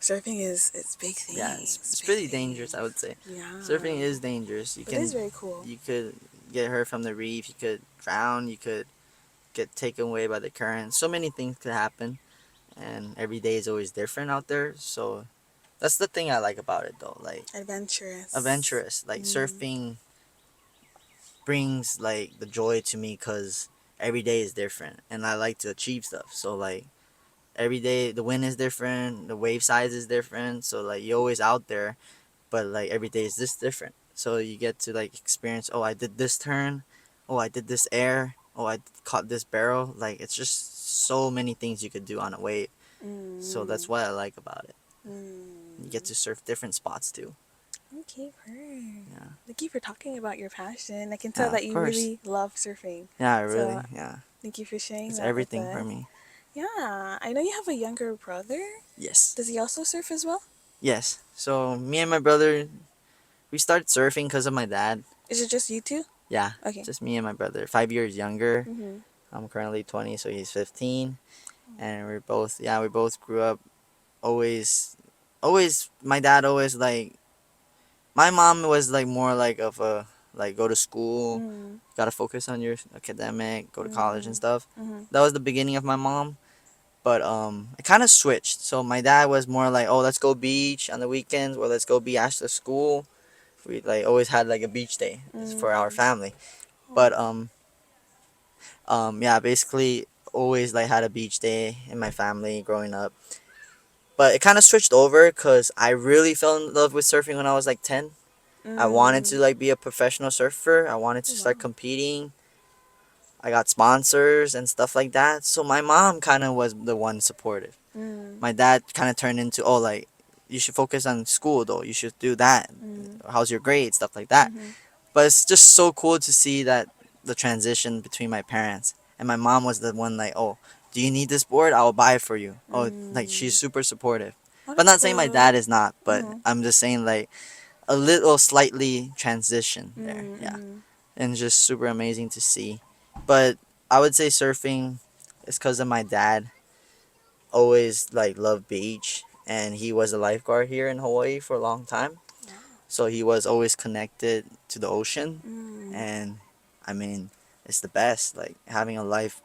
surfing is it's big things. Yeah, it's Big pretty dangerous. I things. would say Yeah. surfing is dangerous. But it is very cool. You could get hurt from the reef. You could drown. You could get taken away by the current. So many things could happen, and every day is always different out there. So that's the thing I like about it, though. Like Adventurous. adventurous, like Mm. surfing brings like the joy to me because every day is different, and I like to achieve stuff. So like every day the wind is different, the wave size is different. So like you're always out there, but like every day is just different. So you get to like experience. Oh, I did this turn. Oh, I did this air. Oh, I caught this barrel. Like it's just so many things you could do on a wave. So that's Mm. what I like about it. You get Mm. to surf different spots too. Okay, great. Yeah. Thank you for talking about your passion. I can tell Yeah, that of you course. really love surfing. Yeah, I So really. Yeah, thank you for sharing it's that with everything for us. me. Yeah, I know you have a younger brother. Yes. Does he also surf as well? Yes. So me and my brother, we started surfing because of my dad. Is it just you two? Yeah, Okay. just me and my brother. 5 years younger. Mm-hmm. I'm currently 20, so he's 15, and we're both. Yeah, we both grew up always. My dad always like. My mom was like more like of a like go to school, Mm-hmm. gotta focus on your academic, go to college and stuff. Mm-hmm. That was the beginning of my mom. But it kind of switched. So my dad was more like, oh, let's go beach on the weekends, or let's go beach after school. We like always had like a beach day for our Mm-hmm. family. But yeah, basically always like had a beach day in my family growing up. But it kind of switched over because I really fell in love with surfing when I was like 10. I wanted to Mm. like be a professional surfer. I wanted Oh, to start wow. competing. I got sponsors and stuff like that. So my mom kind of was the one supportive. Mm. My dad kind of turned into, oh, like you should focus on school though. You should do that. Mm. How's your grades, stuff like that. Mm-hmm. But it's just so cool to see that the transition between my parents, and my mom was the one like, oh, do you need this board? I'll buy it for you. Oh, like she's Mm. super supportive. Oh, But that's not saying my cool. dad is not, but Mm-hmm. I'm just saying like a little slightly transition there. Yeah. Mm-hmm. And just super amazing to see. But I would say surfing is because of my dad. Always like loved beach, and he was a lifeguard here in Hawaii for a long time. So he was always connected to the ocean, Mm. and I mean, it's the best. Like having a life,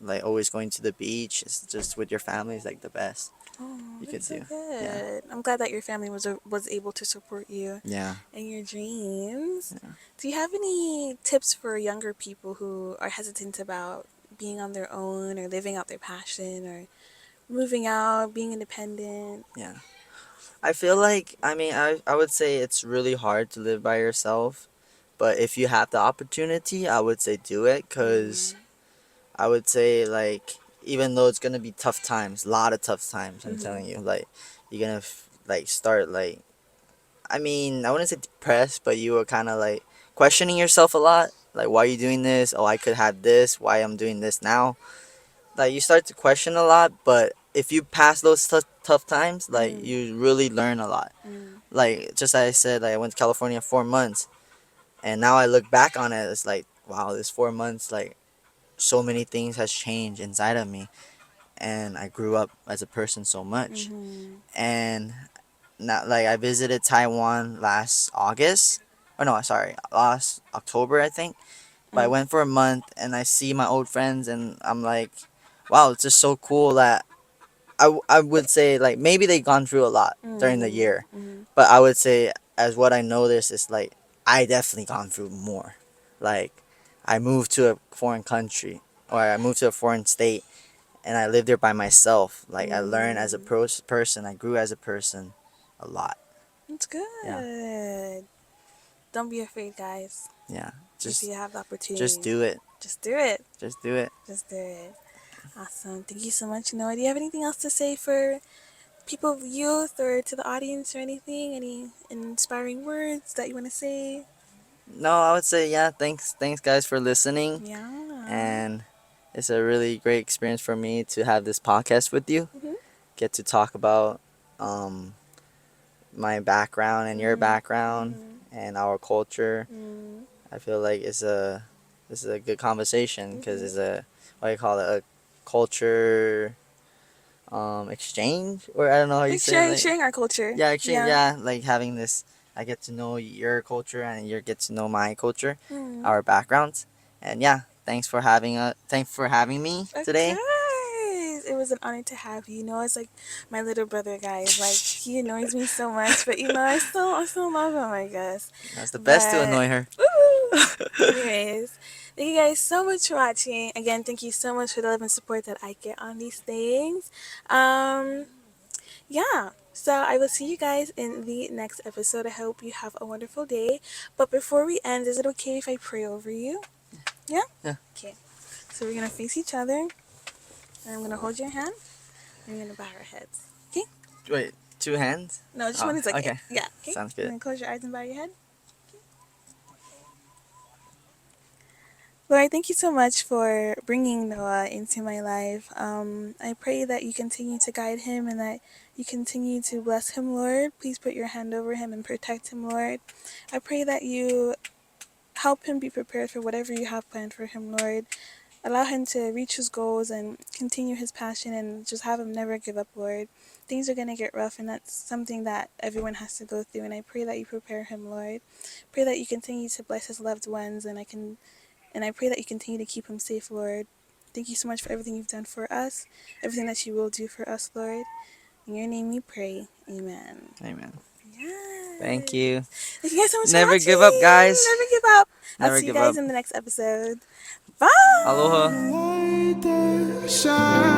like always going to the beach, is just with your family is like the best Oh, you could that's so do. Yeah, good. I'm glad that your family was able to support you yeah, in your dreams. yeah. Do you have any tips for younger people who are hesitant about being on their own or living out their passion or moving out, being independent? Yeah. I feel like I would say it's really hard to live by yourself, but if you have the opportunity, I would say do it, cause Mm. I would say like even though it's gonna be tough times, a lot of tough times. I'm Mm-hmm. telling you, like you're gonna like start like I wouldn't say depressed, but you were kind of like questioning yourself a lot. Like, why are you doing this? Oh, I could have this. Why I'm doing this now? Like, you start to question a lot, but if you pass those tough times, like, Mm. you really learn a lot. Mm. Like, just like I said, like, I went to California 4 months, and now I look back on it, it's like, wow, this 4 months, like, so many things has changed inside of me. and I grew up as a person so much. Mhm. And not like I visited Taiwan last August. Or no, sorry, last October I think. But I Mm. went for a month and I see my old friends and I'm like, wow, it's just so cool that I would say like maybe they gone through a lot during the Mhm. year, Mhm. but I would say as what I noticed is like I definitely gone through more. Like I moved to a foreign country or I moved to a foreign state and I lived there by myself. Like I learned as a Mhm. person, I grew as a person a lot. That's Yeah, good. Don't be afraid, guys. yeah. If Just you have the just opportunity, do it. just do it. Just do it. Just do it. Awesome. Thank you so much, Noah. Do you have anything else to say for people of youth or to the audience or anything? Any inspiring words that you want to say? No, I would say yeah. Thanks guys for listening, Yeah. and it's a really great experience for me to have this podcast with you. Mhm. Get to talk about um, my background and your Mhm. background Mhm. and our culture. Mhm. I feel like this is a good conversation because Mhm. it's a what do you call it, a culture exchange, or I don't know how you Like say it, sharing like our culture. yeah, exchange, Yeah. yeah, like having this, I get to know your culture and you get to know my culture, Mhm. our backgrounds, and yeah, thanks for having me Of today. course. It was an honor to have you. You know, it's like my little brother, guys. Like he annoys me so much, but I still love him, I guess. That's the best to But annoy her. woo! Anyways, thank you guys so much for watching. Again, thank you so much for the love and support that I get on these things. Um, yeah. So I will see you guys in the next episode. I hope you have a wonderful day. But before we end, is it okay if I pray over you? Yeah? Yeah. Okay. So we're gonna face each other. And I'm gonna hold your hand. And we're gonna bow our heads. Okay? Wait, two hands? No, just Oh, 1 second. okay. Yeah. Okay. Sounds And good. then close your eyes and bow your head. Lord, thank you so much for bringing Noah into my life. I pray that you continue to guide him and that you continue to bless him, Lord. Please put your hand over him and protect him, Lord. I pray that you help him be prepared for whatever you have planned for him, Lord. Allow him to reach his goals and continue his passion and just have him never give up, Lord. Things are going to get rough, and that's something that everyone has to go through. And I pray that you prepare him, Lord. Pray that you continue to bless his loved ones, and I pray that you continue to keep him safe, Lord. Thank you so much for everything you've done for us, everything that you will do for us, Lord. In your name we pray. Amen. Amen. Thank Yes. you. Thank you guys so much for Never give up, watching. guys. Never give up. I'll Never see you give guys up. in the next episode. Aloha. Bye. light that shine.